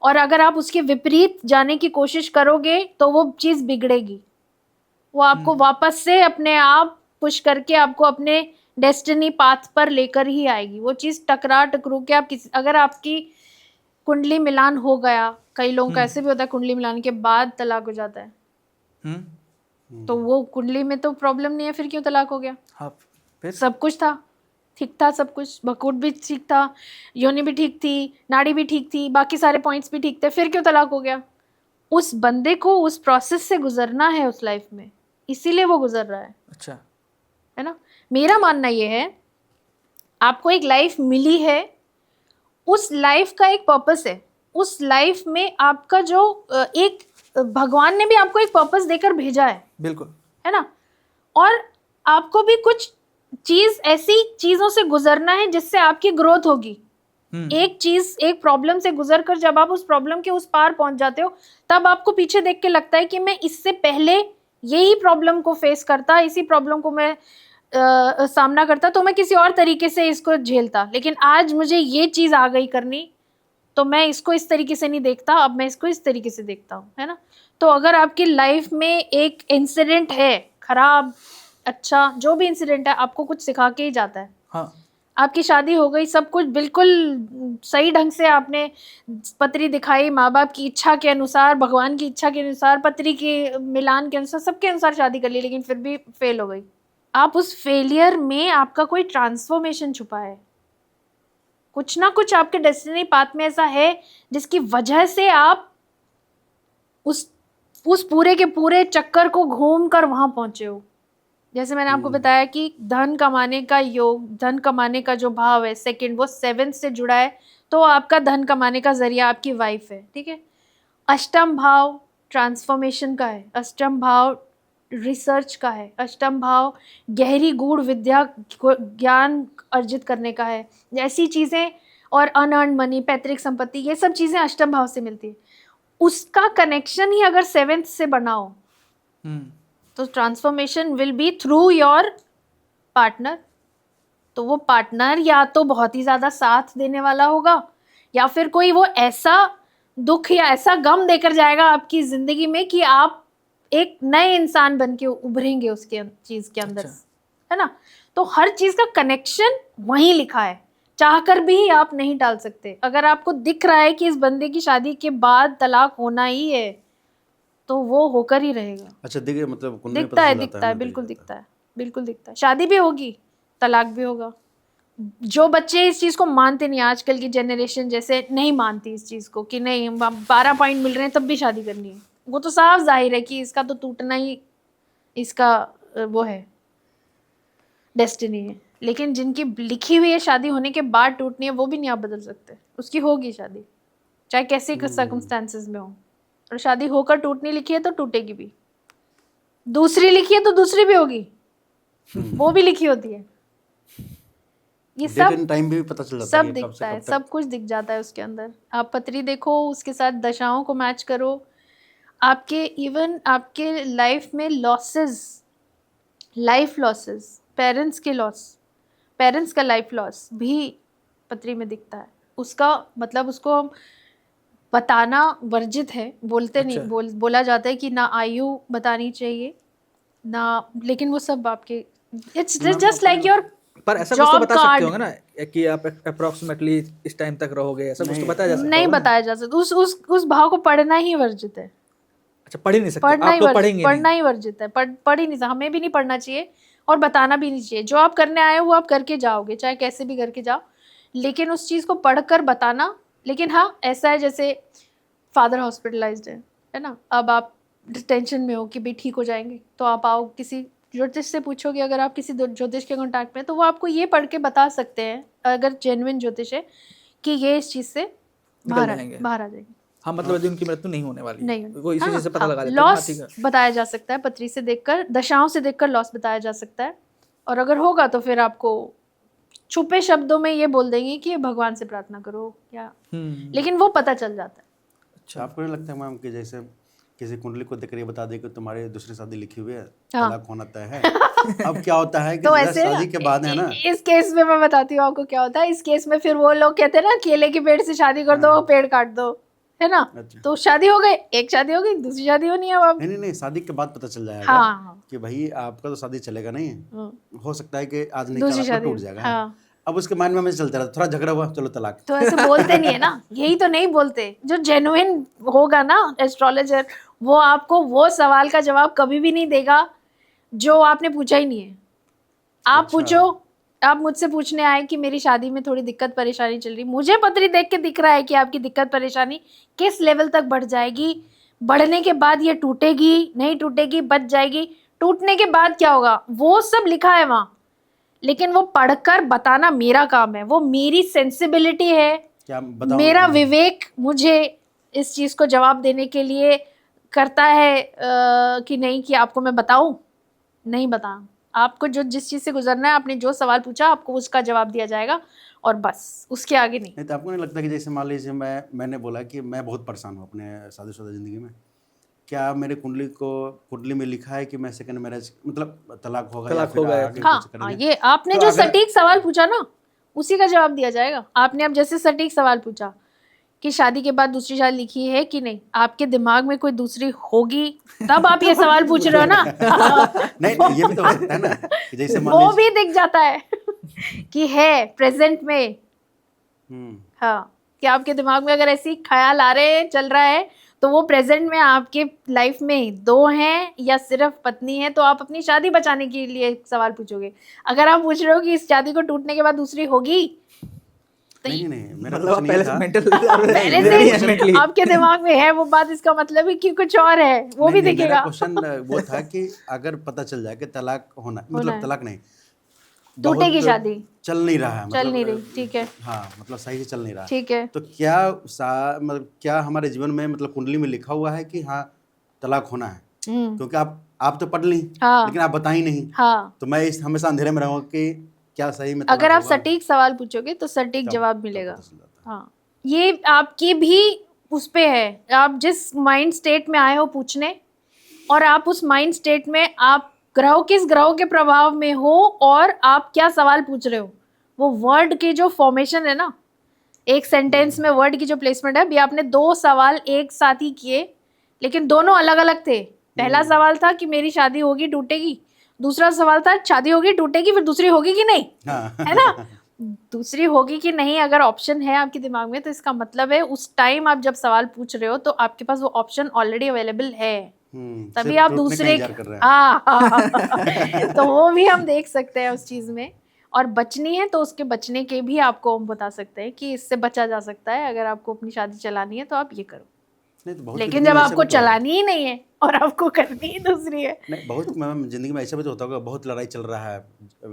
और अगर आप उसके विपरीत जाने की कोशिश करोगे तो वो चीज़ बिगड़ेगी। वो आपको वापस से अपने आप पुश करके आपको अपने डेस्टिनी पाथ पर लेकर ही आएगी। वो चीज़ टकरा टकरू के आप किसी, अगर आपकी कुंडली मिलान हो गया, कई लोगों का ऐसे भी होता है कुंडली मिलान के बाद तलाक हो जाता है, तो वो कुंडली में तो प्रॉब्लम नहीं है, फिर क्यों तलाक हो गया? हाँ, फिर सब कुछ था, ठीक था, सब कुछ, बकूट भी ठीक था, योनि भी ठीक थी, नाड़ी भी ठीक थी, बाकी सारे पॉइंट्स भी ठीक थे, फिर क्यों तलाक हो गया? उस बंदे को उस प्रोसेस से गुजरना है उस लाइफ में, इसीलिए वो गुजर रहा है। अच्छा, है ना? मेरा मानना ये है, आपको एक लाइफ मिली है, उस लाइफ का एक पर्पस है। उस लाइफ में आपका जो एक भगवान ने भी आपको एक पर्पस देकर भेजा है, बिल्कुल, है ना? और आपको भी कुछ चीज, ऐसी चीजों से गुजरना है जिससे आपकी ग्रोथ होगी। एक चीज, एक प्रॉब्लम से गुजर कर जब आप उस प्रॉब्लम के उस पार पहुंच जाते हो, तब आपको पीछे देख के लगता है कि मैं इससे पहले यही प्रॉब्लम को फेस करता, इसी प्रॉब्लम को मैं सामना करता तो मैं किसी और तरीके से इसको झेलता, लेकिन आज मुझे ये चीज आ गई करनी, तो मैं इसको इस तरीके से नहीं देखता, अब मैं इसको इस तरीके से देखता हूँ। है ना? तो अगर आपकी लाइफ में एक इंसिडेंट है, खराब, अच्छा, जो भी इंसिडेंट है, आपको कुछ सिखा के ही जाता है। हाँ, आपकी शादी हो गई, सब कुछ बिल्कुल सही ढंग से आपने पत्री दिखाई, माँ बाप की इच्छा के अनुसार, भगवान की इच्छा के अनुसार, पत्री के मिलान के अनुसार, सबके अनुसार शादी कर ली, लेकिन फिर भी फेल हो गई। आप उस फेलियर में आपका कोई ट्रांसफॉर्मेशन छुपा है, कुछ ना कुछ आपके डेस्टिनी पाथ में ऐसा है जिसकी वजह से आप उस पूरे के पूरे चक्कर को घूम कर वहां पहुंचे हो। जैसे मैंने आपको बताया कि धन कमाने का योग, धन कमाने का जो भाव है सेकंड, वो 7 से जुड़ा है, तो आपका धन कमाने का जरिया आपकी वाइफ है। ठीक है? अष्टम भाव ट्रांसफॉर्मेशन का है, अष्टम भाव रिसर्च का है, अष्टम भाव गहरी गूढ़ विद्या, ज्ञान अर्जित करने का है, ऐसी चीज़ें, और अनअर्न्ड मनी, पैतृक संपत्ति, ये सब चीज़ें अष्टम भाव से मिलती है। उसका कनेक्शन ही अगर 7th से बना हो तो transformation will be through your partner. तो वो पार्टनर या तो बहुत ही ज़्यादा साथ देने वाला होगा, या फिर कोई वो ऐसा दुख या ऐसा गम देकर जाएगा आपकी ज़िंदगी में कि आप एक नए इंसान बन के उभरेंगे उसके चीज़ के अंदर। अच्छा। है ना? तो हर चीज़ का कनेक्शन वहीं लिखा है, चाहकर भी आप नहीं टाल सकते। अगर आपको दिख रहा है कि इस बंदे की शादी के बाद तलाक होना ही है, तो वो होकर ही रहेगा। अच्छा, देखिए मतलब कुंडली में दिखता है, पता चल जाता दिखता है, ना, बिल्कुल दिख दिखता है। बिल्कुल दिखता है। शादी भी होगी, तलाक भी होगा। जो बच्चे इस चीज़ को मानते नहीं, आजकल की जनरेशन जैसे नहीं मानती इस चीज़ को कि नहीं 12 पॉइंट मिल रहे हैं तब भी शादी करनी है, वो तो साफ जाहिर है कि इसका तो टूटना ही इसका वो है, डेस्टिनी है। लेकिन जिनकी लिखी हुई है शादी होने के बाद टूटनी है, वो भी नहीं आप बदल सकते, उसकी होगी शादी चाहे कैसे सर्कमस्टेंसेस में हो। और शादी होकर टूटनी लिखी है तो टूटेगी भी, दूसरी लिखी है तो दूसरी भी होगी, वो भी लिखी होती है। ये सब टाइम भी पता चल जाता सब है कि कब से दिखता है, कब तक। सब कुछ दिख जाता है उसके अंदर। आप पत्री देखो, उसके साथ दशाओं को मैच करो, आपके इवन आपके लाइफ में लॉसेस, लाइफ लॉसेस, पेरेंट्स के लॉस, पेरेंट्स का लाइफ लॉस भी पत्री में दिखता है। उसका मतलब उसको बताना वर्जित है, बोलते अच्छा। नहीं, बोला जाता है कि ना आयु बतानी चाहिए ना, लेकिन वो सब आपके इट्स जस्ट लाइक योर पर ऐसा कुछ तो जॉब बता सकते कार्ड। होंगे ना कि आप अप्रोक्सीमेटली इस टाइम तक रहोगे, ऐसा कुछ तो बताया जा सकता नहीं होगा ना? बताया जा सकता, उस भाव को पढ़ना ही वर्जित है। अच्छा, पढ़ ही नहीं सकते पढ़ना आप ही लोग, पढ़ेंगे पढ़ना नहीं? ही वर्जित है, पढ़ ही नहीं सकते, हमें भी नहीं पढ़ना चाहिए और बताना भी नहीं चाहिए। जो आप करने आए हो वो आप करके जाओगे, चाहे कैसे भी करके जाओ, लेकिन उस चीज़ को पढ़कर बताना। लेकिन हाँ, ऐसा है जैसे फादर हॉस्पिटलाइज्ड है ना, अब आप टेंशन में हो कि भाई ठीक हो जाएंगे, तो आप आओ किसी ज्योतिष से पूछोगे, अगर आप किसी ज्योतिष के कॉन्टैक्ट में, तो वो आपको ये पढ़ के बता सकते हैं, अगर जेन्युइन ज्योतिष है, कि ये इस चीज़ से बाहर आ जाएंगे। हाँ, मतलब यदि उनकी मृत्यु नहीं होने वाली नहीं, वो इसी चीज़ से पता लगा लेते हैं। लॉस हाँ, ठीक है। बताया जा सकता है पत्री से देखकर, दशाओं से देखकर लॉस बताया जा सकता है। और अगर होगा तो फिर आपको छुपे शब्दों में ये बोल देंगे कि भगवान से प्रार्थना करो या, लेकिन वो पता चल जाता है। अच्छा, आपको नहीं लगता है मैम कि जैसे किसी कुंडली को देखकर ये बता दे कि तुम्हारी दूसरी शादी लिखी हुई है, तलाक होना तय है। अब क्या होता है कि तो ऐसे शादी के बाद है ना, इस केस में मैं बताती हूँ आपको क्या होता है। इस केस में फिर वो लोग कहते हैं ना, केले के पेड़ से शादी कर दो, पेड़ काट दो, है ना। अच्छा। तो शादी हो गई, एक शादी हो गई, दूसरी शादी होनी है अब। नहीं, शादी के बाद पता चल जाएगा कि भाई आपका तो शादी चलेगा नहीं, हो सकता है कि आज नहीं दूसरी कल आपका टूट जाएगा। अब उसके माइंड में हमेशा चलता रहता, थोड़ा झगड़ा हुआ चलो तलाक। तो ऐसे बोलते नहीं है ना, यही तो नहीं बोलते। जो जेन्युइन होगा ना एस्ट्रोलॉजर, वो आपको वो सवाल का जवाब कभी भी नहीं देगा जो आपने पूछा ही नहीं है। आप पूछो, आप मुझसे पूछने आए कि मेरी शादी में थोड़ी दिक्कत परेशानी चल रही, मुझे पत्री देख के दिख रहा है कि आपकी दिक्कत परेशानी किस लेवल तक बढ़ जाएगी, बढ़ने के बाद ये टूटेगी, नहीं टूटेगी, बच जाएगी, टूटने के बाद क्या होगा, वो सब लिखा है वहाँ। लेकिन वो पढ़कर बताना मेरा काम है, वो मेरी सेंसिबिलिटी है, मेरा विवेक मुझे इस चीज को जवाब देने के लिए करता है कि नहीं, कि आपको मैं बताऊं, नहीं बताऊं। आपको जो जिस चीज से गुजरना है, आपने जो सवाल पूछा, आपको उसका जवाब दिया जाएगा और बस, उसके आगे नहीं। तो आपको नहीं लगता कि जैसे मान लीजिए मैंने बोला कि मैं बहुत परेशान हूँ अपने शादीशुदा जिंदगी में, क्या मेरे कुंडली में लिखा है कि मैं सेकंड मैरिज मतलब तलाक होगा या फिर आगे कुछ करेंगे? ये आपने तो जो सटीक सवाल पूछा ना, उसी का जवाब दिया जाएगा। आपने अब जैसे सटीक सवाल पूछा कि शादी के बाद दूसरी शादी लिखी है कि नहीं, आपके दिमाग में कोई दूसरी होगी तब आप ये सवाल पूछ रहे हो ना। नहीं, ये भी तो हो सकता है ना कि जैसे वो भी दिख जाता है कि है प्रेजेंट में। हाँ, कि आपके दिमाग में अगर ऐसी ख्याल आ रहे हैं, चल रहा है, तो वो प्रेजेंट में आपके लाइफ में दो हैं या सिर्फ पत्नी है, तो आप अपनी शादी बचाने के लिए सवाल पूछोगे। अगर आप पूछ रहे हो कि इस शादी को टूटने के बाद दूसरी होगी, तो नहीं, मेरा मतलब पहले से मेंटल पहले से आपके दिमाग में है वो बात, इसका मतलब है कि कुछ और है, वो भी दिखेगा। मेरा क्वेश्चन वो था कि अगर पता चल जाए कि तलाक होना, मतलब तलाक नहीं, टूटेगी शादी, चल नहीं रहा है, चल नहीं रही, ठीक है, हाँ, मतलब सही से चल नहीं रहा, ठीक है, तो क्या मतलब क्या हमारे जीवन में मतलब कुंडली में लिखा हुआ है कि हाँ तलाक होना है? क्योंकि आप तो पढ़ ली, लेकिन आप बता ही नहीं, तो मैं हमेशा अंधेरे में रहूंगा कि क्या सही में। अगर आप सटीक सवाल पूछोगे तो सटीक जवाब मिलेगा। हाँ, ये आपकी भी उस पे है, आप जिस माइंड स्टेट में आए हो पूछने, और आप उस माइंड स्टेट में आप किस ग्रहों के प्रभाव में हो और आप क्या सवाल पूछ रहे हो। वो वर्ड की जो फॉर्मेशन है ना, एक सेंटेंस में वर्ड की जो प्लेसमेंट है, अभी आपने दो सवाल एक साथ ही किए, लेकिन दोनों अलग अलग थे। पहला सवाल था कि मेरी शादी होगी टूटेगी, दूसरा सवाल था शादी होगी टूटेगी फिर दूसरी होगी कि नहीं, है ना। दूसरी होगी कि नहीं अगर ऑप्शन है आपके दिमाग में, तो इसका मतलब है उस टाइम आप जब सवाल पूछ रहे हो तो आपके पास वो ऑप्शन ऑलरेडी अवेलेबल है। तभी सिर्फ आप टूटने का दूसरे इंतजार कर रहे हैं। तो वो भी हम देख सकते हैं उस चीज में। और बचनी है तो उसके बचने के भी आपको हम बता सकते हैं कि इससे बचा जा सकता है। अगर आपको अपनी शादी चलानी है तो आप ये करो, नहीं तो बहुत लेकिन जिंदगी जब में ऐसा आपको भी तो है। चलानी ही नहीं है और आपको करनी ही दूसरी है। नहीं बहुत मैम जिंदगी में ऐसा भी तो होता होगा, बहुत लड़ाई चल रहा है,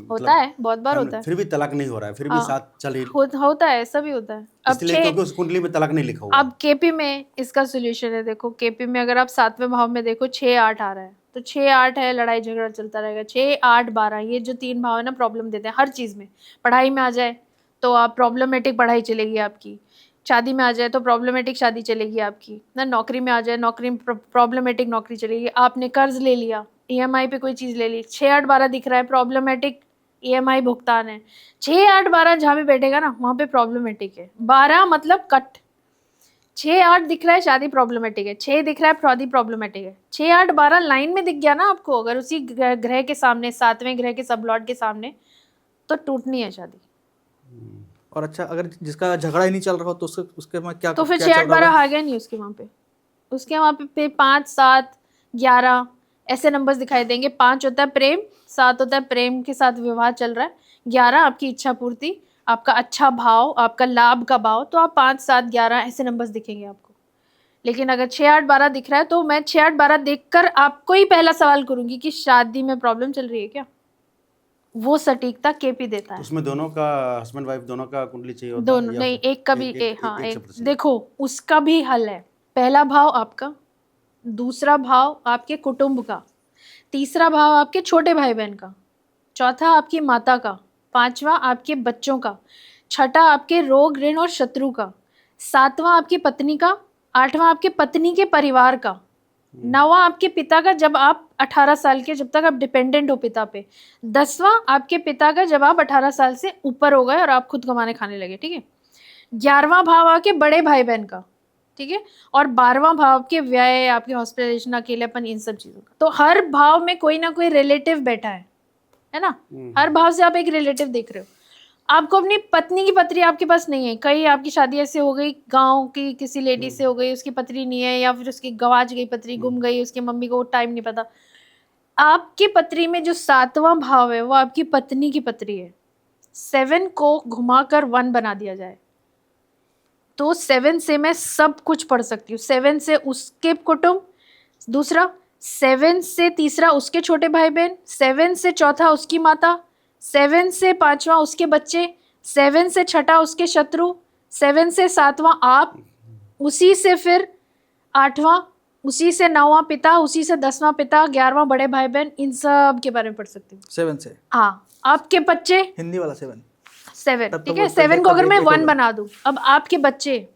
होता है, बहुत बार होता है। फिर भी तलाक नहीं हो रहा है, फिर भी हाँ, साथ चल ही, होता है, ऐसा भी होता है। अब इसलिए क्योंकि उस कुंडली में तलाक नहीं लिखा हुआ है। अब केपी में इसका सोल्यूशन है। देखो केपी में अगर आप 7वें भाव में देखो 6-8 आ रहा है, तो 6-8 है, लड़ाई झगड़ा चलता रहेगा। 6-8-12 ये जो 3 भाव है ना, प्रॉब्लम देते हैं हर चीज में। पढ़ाई में आ जाए तो आप प्रॉब्लमेटिक पढ़ाई चलेगी आपकी, शादी में आ जाए तो प्रॉब्लमेटिक शादी चलेगी आपकी ना, नौकरी में आ जाए नौकरी में प्रॉब्लमेटिक नौकरी चलेगी। आपने कर्ज ले लिया, ईएमआई पे कोई चीज ले ली, 6-8-12 दिख रहा है, प्रॉब्लमेटिक ईएमआई भुगतान है। 6-8-12 जहाँ भी बैठेगा ना वहां पे प्रॉब्लमेटिक है। 12 मतलब कट। 6-8 दिख रहा है शादी प्रॉब्लमेटिक है, 6 दिख रहा है शादी प्रॉब्लमेटिक है। 6-8-12 लाइन में दिख गया ना आपको, अगर उसी ग्रह के सामने, 7वें ग्रह के सब लॉर्ड के सामने, तो टूटनी है शादी। और अच्छा, अगर जिसका झगड़ा ही नहीं चल रहा हो तो उसके में क्या, तो फिर क्या चल 6-8-12 रहा आ गया नहीं उसके वहां पे। उसके वहां पे 5-7-11 ऐसे नंबर्स दिखाई देंगे। 5 होता है प्रेम, 7 होता है प्रेम के साथ विवाह चल रहा है, 11 आपकी इच्छा पूर्ति, आपका अच्छा भाव, आपका लाभ का भाव। तो आप 5-7-11 ऐसे नंबर्स दिखेंगे आपको। लेकिन अगर 6-8-12 दिख रहा है तो मैं 6-8-12 देखकर आपको ही पहला सवाल करूंगी कि शादी में प्रॉब्लम चल रही है क्या। वो सटीकता केपी देता तो है। उसमें दोनों का, हस्बैंड वाइफ दोनों का कुंडली चाहिए होता है दोनों या नहीं, फिर एक का भी हाँ, एक से एक प्रश्न? देखो उसका भी हल है। पहला भाव आपका, दूसरा भाव आपके कुटुंब का, तीसरा भाव आपके छोटे भाई बहन का, चौथा आपकी माता का, पांचवा आपके बच्चों का, छठा आपके रोग ऋण और शत्रु का, सातवां आपकी पत्नी का, आठवां आपके पत्नी के परिवार का, नौवां आपके पिता का जब आप 18 साल के, जब तक आप डिपेंडेंट हो पिता पे, 10वां आपके पिता का जब आप 18 साल से ऊपर हो गए और आप खुद कमाने खाने लगे, ठीक है। 11वां भाव आपके बड़े भाई बहन का, ठीक है। और 12वां भाव आपके व्यय, आपके हॉस्पिटलाइजेशन, अकेलेपन, इन सब चीजों का। तो हर भाव में कोई ना कोई रिलेटिव बैठा है ना। हर भाव से आप एक रिलेटिव देख रहे हो। आपको अपनी पत्नी की पत्री आपके पास नहीं है, कहीं आपकी शादी ऐसे हो गई गांव की किसी लेडी से हो गई, उसकी पत्री नहीं है, या फिर उसकी गवाच गई पत्री, गुम गई, उसकी मम्मी को टाइम नहीं पता। आपकी पत्री में जो 7वां भाव है वो आपकी पत्नी की पत्री है। 7 को घुमाकर 1 बना दिया जाए तो 7 से मैं सब कुछ पढ़ सकती हूँ। 7 से उसके कुटुंब, दूसरा 7 से तीसरा उसके छोटे भाई बहन, 7 से चौथा उसकी माता, 7 से 5वां उसके बच्चे, 7 से छठा उसके शत्रु, 7 से 7वां आप, उसी से फिर 8वां, उसी से 9वां पिता, उसी से 10वां पिता, 11वां बड़े भाई बहन, इन सब के बारे में पढ़ सकती हूँ। 7 से, हाँ, आपके बच्चे, हिंदी वाला 7, 7, ठीक है। 7 को अगर मैं 1 बना दूं, अब आपके बच्चे,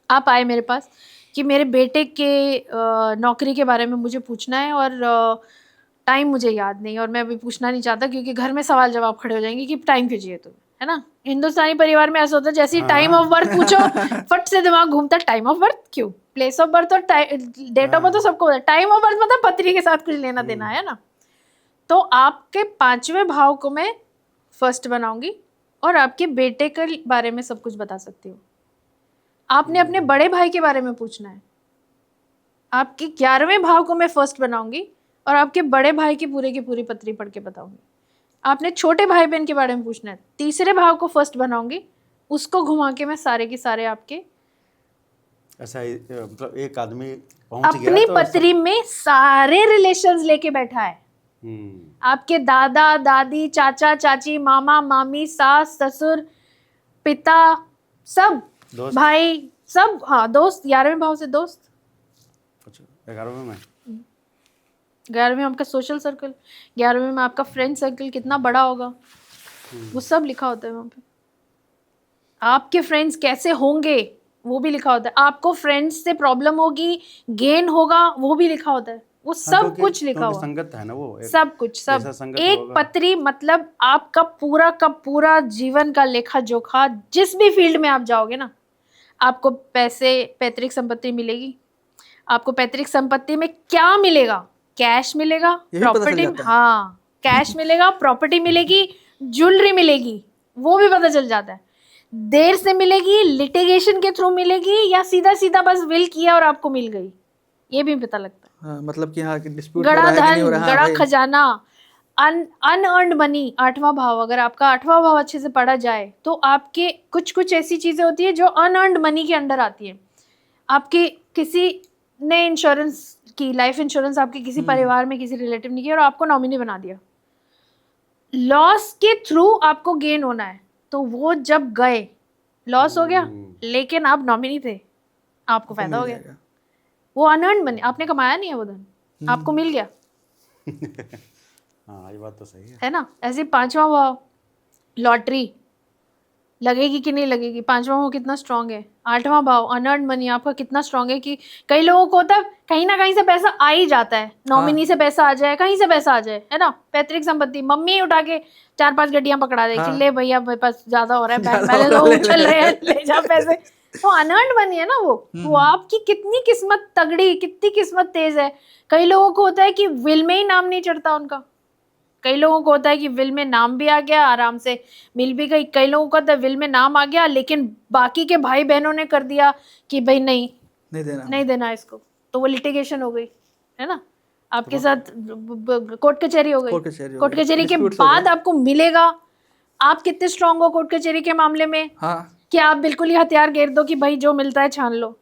आप आए मेरे पास कि मेरे बेटे के नौकरी के बारे में मुझे पूछना है और टाइम मुझे याद नहीं, और मैं अभी पूछना नहीं चाहता क्योंकि घर में सवाल जवाब खड़े हो जाएंगे कि टाइम क्यों चाहिए तुम्हें, है ना। हिंदुस्तानी परिवार में ऐसा होता है, जैसे टाइम ऑफ बर्थ पूछो फट से दिमाग घूमता, टाइम ऑफ बर्थ क्यों, प्लेस ऑफ बर्थ और डेट ऑफ बर्थ तो सबको होता है, टाइम ऑफ बर्थ मतलब पत्री के साथ कुछ लेना देना है ना। तो आपके 5वें भाव को मैं फर्स्ट बनाऊंगी और आपके बेटे के बारे में सब कुछ बता सकती हूँ। आपने अपने बड़े भाई के बारे में पूछना है, आपके 11वें भाव को मैं फर्स्ट बनाऊंगी और आपके बड़े भाई की पूरी पत्री पढ़ के बताऊंगी। आपने छोटे भाई बहन के बारे में पूछना है, तीसरे भाव को फर्स्ट बनाऊंगी, उसको घुमा के मैं सारे के सारे आपके, ऐसा मतलब एक आदमी पहुंच गया अपनी तो पत्री में सारे रिलेशंस लेके बैठा है। आपके दादा दादी, चाचा चाची, मामा मामी, सास ससुर, पिता, सब भाई, सब, हाँ दोस्त, 11वें भाव से दोस्त, 11वें में 11वें में आपका सोशल सर्कल, 11वें में आपका फ्रेंड सर्कल कितना बड़ा होगा, वो सब लिखा होता है वहाँ पे। आपके फ्रेंड्स कैसे होंगे वो भी लिखा होता है, आपको फ्रेंड्स से प्रॉब्लम होगी, गेन होगा, वो भी लिखा होता है, वो सब कुछ लिखा हुआ, संगत है ना वो, सब कुछ, सब एक पत्री, मतलब आपका पूरा का पूरा जीवन का लेखा जोखा, जिस भी फील्ड में आप जाओगे ना, आपको पैसे, पैतृक संपत्ति मिलेगी। आपको पैतृक संपत्ति में क्या मिलेगा, कैश मिलेगा, प्रॉपर्टी, हाँ कैश मिलेगा, प्रॉपर्टी मिलेगी, ज्वेलरी मिलेगी, वो भी पता चल जाता है। देर से मिलेगी, लिटिगेशन के थ्रू मिलेगी, या सीधा सीधा बस विल किया और आपको मिल गई, ये भी पता लगता है। हाँ, मतलब कि हाँ, डिस्प्यूट हो गड़ा रहा है कि नहीं हो धन, रहा है, गड़ा भाई। खजाना, अनअर्न्ड मनी, 8वां भाव। अगर आपका 8वां भाव अच्छे से पढ़ा जाए तो आपके कुछ कुछ ऐसी चीजें होती है जो अनअर्न्ड मनी के अंडर आती है। आपके किसी ने इंश्योरेंस की, लाइफ इंश्योरेंस आपके किसी परिवार में किसी रिलेटिव ने की और आपको नॉमिनी बना दिया, लॉस के थ्रू आपको गेन होना है, तो वो जब गए लॉस हो गया, लेकिन आप नॉमिनी थे, आपको फायदा हो गया। जाएगा। वो अनअर्न्ड मनी, आपने कमाया नहीं है वो धन, आपको मिल गया, हाँ ये बात तो सही है। है ना। ऐसे 5वां भाव, लॉटरी लगेगी कि नहीं लगेगी, 5वां भाव कितना स्ट्रांग है। 8वां भाव, अनअर्न्ड मनी आपका कितना स्ट्रांग है कि कई लोगों को होता है कहीं ना कहीं से पैसा आ ही जाता है, नॉमिनी से पैसा आ जाए, कहीं से पैसा आ जाए, है ना। पैतृक संपत्ति, मम्मी उठा के 4-5 गड्डियां पकड़ा दे कि ले भैया मेरे पास ज्यादा हो रहा है, बैंक बैलेंस तो उछल रहे हैं, ले जा पैसे। तो अनअर्न्ड मनी है ना वो आपकी कितनी किस्मत तगड़ी, कितनी किस्मत तेज है। कई लोगों को होता है कि विल में ही नाम नहीं चढ़ता उनका, कई लोगों को होता है कि विल में नाम भी आ गया, आराम से मिल भी गई। कई लोगों को होता है विल में नाम आ गया लेकिन बाकी के भाई बहनों ने कर दिया कि भाई नहीं देना इसको, तो वो लिटिगेशन हो गई, है ना। आपके साथ कोर्ट कचहरी हो गई, कोर्ट कचहरी के बाद आपको मिलेगा। आप कितने स्ट्रांग हो कोर्ट कचहरी के मामले में, कि आप बिल्कुल ही हथियार घेर दो कि भाई जो मिलता है छान लो,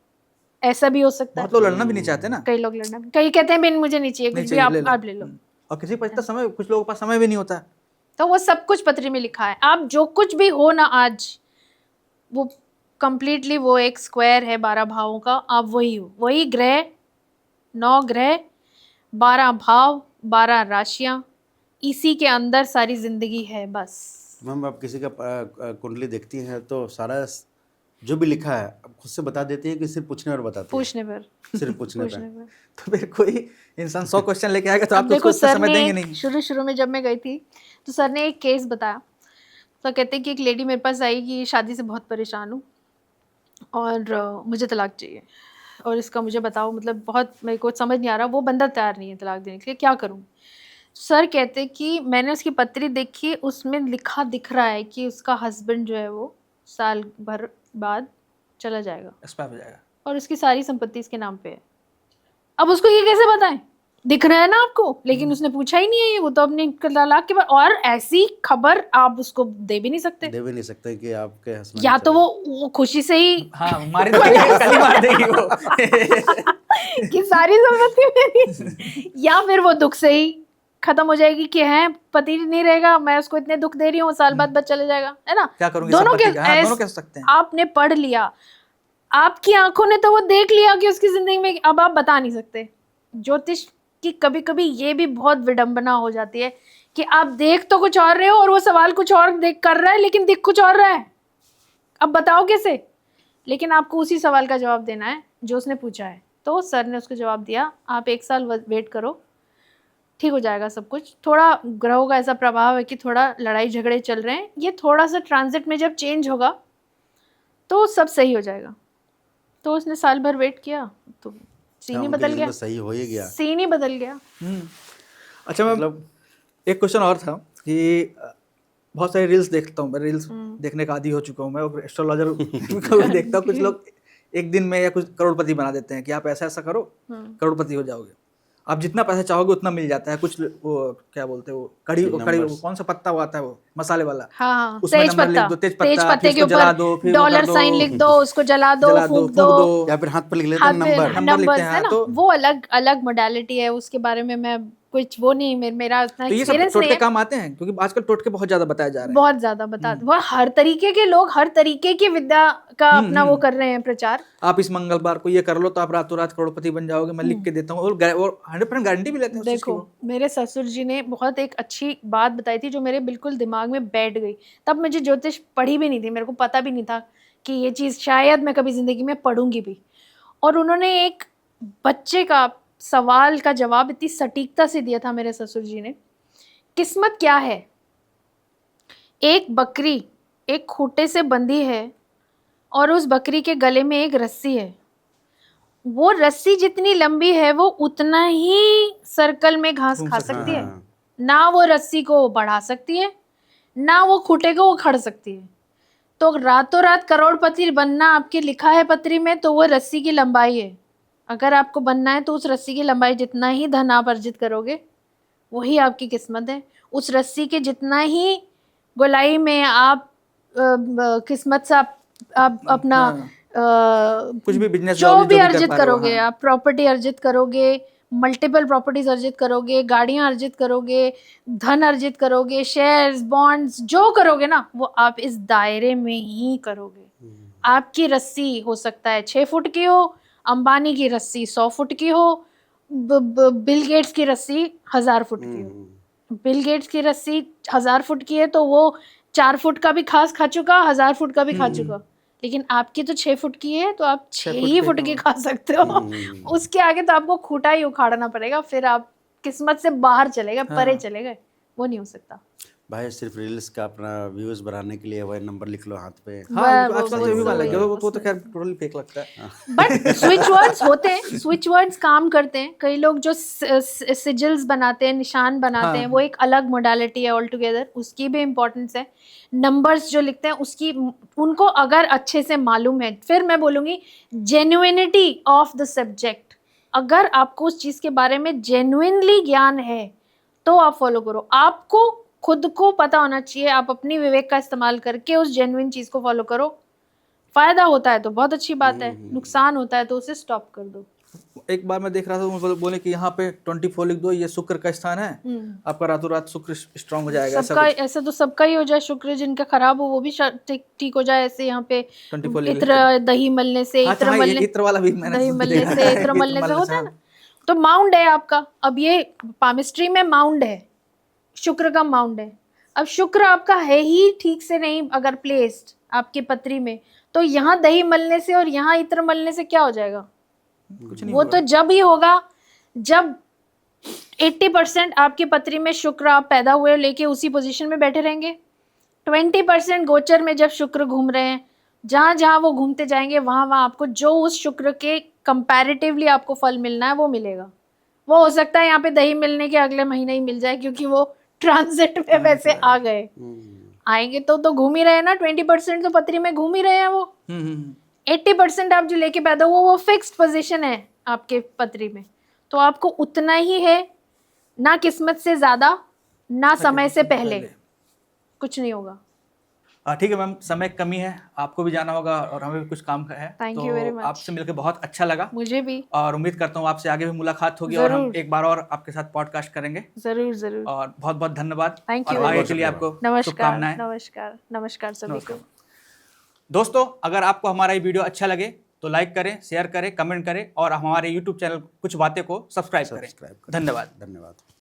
ऐसा भी हो सकता है। बहुत लोग लड़ना भी नहीं चाहते ना, कई लोग लड़ना, कई कहते हैं बिन मुझे नहीं चाहिए कुछ भी, आप ले लो। और किसी पास इतना समय, कुछ लोगों के पास समय भी नहीं होता। तो वो सब कुछ पत्री में लिखा है। आप जो कुछ भी हो ना आज, वो कंप्लीटली वो एक स्क्वायर है 12 भावों का, आप वही हो, वही ग्रह, 9 ग्रह, 12 भाव, 12 राशियां, इसी के अंदर सारी जिंदगी है बस। मैम आप किसी का कुंडली देखती हैं तो सारा जो भी लिखा है आप खुद से बता देती है कि सिर्फ पूछने और बताती पूछने पर, सिर्फ पूछने पर। तो फिर कोई इंसान 100 क्वेश्चन लेके आएगा तो आप तो उसको समय देंगे नहीं। शुरू में जब मैं गई थी तो सर ने एक केस बताया, तो कहते कि एक लेडी मेरे पास आई कि शादी से बहुत परेशान हूँ और मुझे तलाक चाहिए और इसका मुझे बताओ, मतलब बहुत मेरे को समझ नहीं आ रहा, वो बंदा तैयार नहीं है तलाक देने के लिए, क्या करूँ। सर कहते कि मैंने उसकी पत्री देखी, उसमें लिखा दिख रहा है कि उसका हस्बैंड जो है वो साल भर बाद चला जाएगा, एक्सपायर हो जाएगा, और उसकी सारी संपत्ति इसके नाम पे है। अब उसको ये कैसे बताएं, दिख रहा है ना आपको, लेकिन उसने पूछा ही नहीं है ये, वो तो अपने तलाक के बाद, और ऐसी खबर आप उसको दे भी नहीं सकते कि आपके हस्बैंड, या तो वो खुशी से ही मार देगी वो कि सारी संपत्ति मेरी, या फिर वो दुख से ही खत्म हो जाएगी कि है पति नहीं रहेगा, मैं उसको इतने दुख दे रही हूँ, साल बाद चले जाएगा, है ना। क्या करूंगी, दोनों कह सकते हैं। आपने पढ़ लिया, आपकी आंखों ने तो वो देख लिया कि उसकी जिंदगी में, अब आप बता नहीं सकते। ज्योतिष की कभी कभी ये भी बहुत विडंबना हो जाती है कि आप देख तो कुछ और रहे हो और वो सवाल कुछ और देख कर रहा है लेकिन दिख कुछ और रहा है, अब बताओ कैसे। लेकिन आपको उसी सवाल का जवाब देना है जो उसने पूछा है। तो सर ने उसको जवाब दिया, आप 1 साल वेट करो, ठीक हो जाएगा सब कुछ। थोड़ा ग्रहों का ऐसा प्रभाव है कि थोड़ा लड़ाई झगड़े चल रहे हैं, ये थोड़ा सा ट्रांजिट में जब चेंज होगा तो सब सही हो जाएगा। तो उसने साल भर वेट किया तो सीन ही बदल गया, सही हो ही गया, सीन ही बदल गया। अच्छा मतलब एक क्वेश्चन और था कि बहुत सारे रील्स देखता हूँ मैं, रील्स देखने का आदी हो चुका हूँ मैं, और एस्ट्रोलॉजर देखता हूँ। कुछ लोग एक दिन में या कुछ करोड़पति बना देते हैं कि आप ऐसा ऐसा करो करोड़पति हो जाओगे, आप जितना पैसा चाहोगे उतना मिल जाता है। कुछ वो क्या बोलते हैं, वो कड़ी वो कौन सा पत्ता वो आता है वो मसाले वाला, हाँ, तेज पत्ते के ऊपर डॉलर साइन लिख दो, उसको जला दो, फूंक दो, या फिर हाथ पर लिख लेते हैं नंबर है ना। वो अलग अलग मोडालिटी है, उसके बारे में मैं कुछ वो नहीं, मेरा उतना एक्सपीरियंस नहीं है। टोटके काम आते हैं क्योंकि आजकल टोटके बहुत ज्यादा बताए जा रहे हैं, बहुत ज्यादा वो हर तरीके के लोग हर तरीके की विद्या का अपना वो कर रहे हैं प्रचार। आप इस मंगलवार को ये कर लो तो आप रातों रात करोड़पति बन जाओगे, मैं लिख के देता हूँ, और 100% गारंटी भी लेते हैं। देखो मेरे ससुर जी ने बहुत एक अच्छी बात बताई थी जो मेरे बिल्कुल दिमाग में बैठ गई। तब मुझे ज्योतिष पढ़ी भी नहीं थी, मेरे को पता भी नहीं था कि ये चीज़ शायद मैं कभी जिंदगी में पढ़ूंगी भी। और उन्होंने एक बच्चे का सवाल का जवाब इतनी सटीकता से दिया था मेरे ससुर जी ने। किस्मत क्या है, एक बकरी एक खूंटे से बंधी है और उस बकरी के गले में एक रस्सी है, वो रस्सी जितनी लंबी है वो उतना ही सर्कल में घास खा सकती है, ना वो रस्सी को बढ़ा सकती है ना वो खूंटे को उखड़ सकती है। तो रातों रात करोड़पति बनना आपके लिखा है पत्री में तो वो रस्सी की लंबाई है, अगर आपको बनना है तो उस रस्सी की लंबाई जितना ही धन आप अर्जित करोगे वही आपकी किस्मत है। उस रस्सी के जितना ही गोलाई में आप किस्मत से आप अपना कुछ भी बिजनेस जो भी अर्जित करोगे, आप प्रॉपर्टी अर्जित करोगे, मल्टीपल प्रॉपर्टीज अर्जित करोगे, गाड़ियां अर्जित करोगे, धन अर्जित करोगे, शेयर्स, बॉन्ड्स, जो करोगे ना वो आप इस दायरे में ही करोगे। आपकी रस्सी हो सकता है 6 फुट की हो, अंबानी की रस्सी 100 फुट की हो, बिल गेट्स की रस्सी 1000 फुट की हो। बिल गेट्स की रस्सी 1000 फुट की है तो वो 4 फुट का भी घास खा चुका, 1000 फुट का भी खा चुका। लेकिन आपकी तो 6 फुट की है तो आप 6 ही फुट की खा सकते हो। उसके आगे तो आपको खूंटा ही उखाड़ना पड़ेगा, फिर आप किस्मत से बाहर चले गए, परे चले गए, वो नहीं हो सकता। भाई सिर्फ रील्स का अपना व्यूज बढ़ाने के लिए वही नंबर लिख लो हाथ पे। हाँ, आजकल तो ये भी मान लग गया, वो तो खैर टोटली फेक लगता है। बट स्विच वर्ड्स होते हैं, स्विच वर्ड्स काम करते हैं। कई लोग जो सिजिल्स बनाते हैं, निशान बनाते हैं, वो एक अलग मोडालिटी है ऑल टुगेदर, उसकी भी इम्पोर्टेंस है। नंबर्स जो लिखते हैं उसकी, उनको अगर अच्छे से मालूम है, फिर मैं बोलूँगी जेन्युइनिटी ऑफ द सब्जेक्ट। अगर आपको उस चीज़ के बारे में जेन्युइनली ज्ञान है तो आप फॉलो करो। आपको खुद को पता होना चाहिए, आप अपनी विवेक का इस्तेमाल करके उस जेन्युइन चीज़ को फॉलो करो। फायदा होता है तो बहुत अच्छी बात है, नुकसान होता है तो उसे स्टॉप कर दो। एक बार मैं देख रहा था, बोले कि यहाँ पे 24 लिख दो, ये शुक्र का स्थान है, आपका रातों रात शुक्र स्ट्रांग हो जाएगा। सबका ऐसा तो सबका ही हो जाए, शुक्र जिनका खराब हो वो भी ठीक हो जाए। ऐसे यहाँ पे 24 इत्र दही मलने से, इत्र मलने, इत्र वाला भी मैंने दही मलने से, इत्र मलने से होता है ना। तो माउंड है आपका, अब ये पामिस्ट्री में माउंड है, शुक्र का माउंड है। अब शुक्र आपका है ही ठीक से नहीं अगर प्लेस्ड आपके पत्री में, तो यहाँ दही मलने से और यहाँ इत्र मलने से क्या हो जाएगा? कुछ नहीं वो तो जब ही होगा जब 80% आपकी पत्री में शुक्र आप पैदा हुए लेके उसी पोजीशन में बैठे रहेंगे। 20% गोचर में जब शुक्र घूम रहे हैं, जहां जहां वो घूमते जाएंगे वहां वहां आपको जो उस शुक्र के कंपैरेटिवली आपको फल मिलना है वो मिलेगा। वो हो सकता है यहाँ पे दही मिलने के अगले महीने ही मिल जाए, क्योंकि वो ट्रांजिट में वैसे आ गए। आएंगे तो घूम ही रहे ना, 20% तो पत्री में घूम ही रहे हैं वो। 80% आप जो लेके पैदा हुआ वो फिक्स्ड पोजीशन है आपके पत्री में, तो आपको उतना ही है, ना किस्मत से ज्यादा ना समय से पहले, कुछ नहीं होगा। ठीक है मैम, समय कमी है, आपको भी जाना होगा और हमें भी कुछ काम है। Thank you very much. आपसे मिलकर बहुत अच्छा लगा। मुझे भी, और उम्मीद करता हूँ आपसे आगे भी मुलाकात होगी और हम एक बार और आपके साथ पॉडकास्ट करेंगे। जरूर जरूर। और बहुत बहुत धन्यवाद। Thank you. और आगे के लिए आपको शुभकामनाएं। नमस्कार नमस्कार सभी को। दोस्तों, अगर आपको हमारा ये वीडियो अच्छा लगे तो लाइक करें, शेयर करें, कमेंट करें और हमारे YouTube चैनल कुछ बातें को सब्सक्राइब करें। धन्यवाद।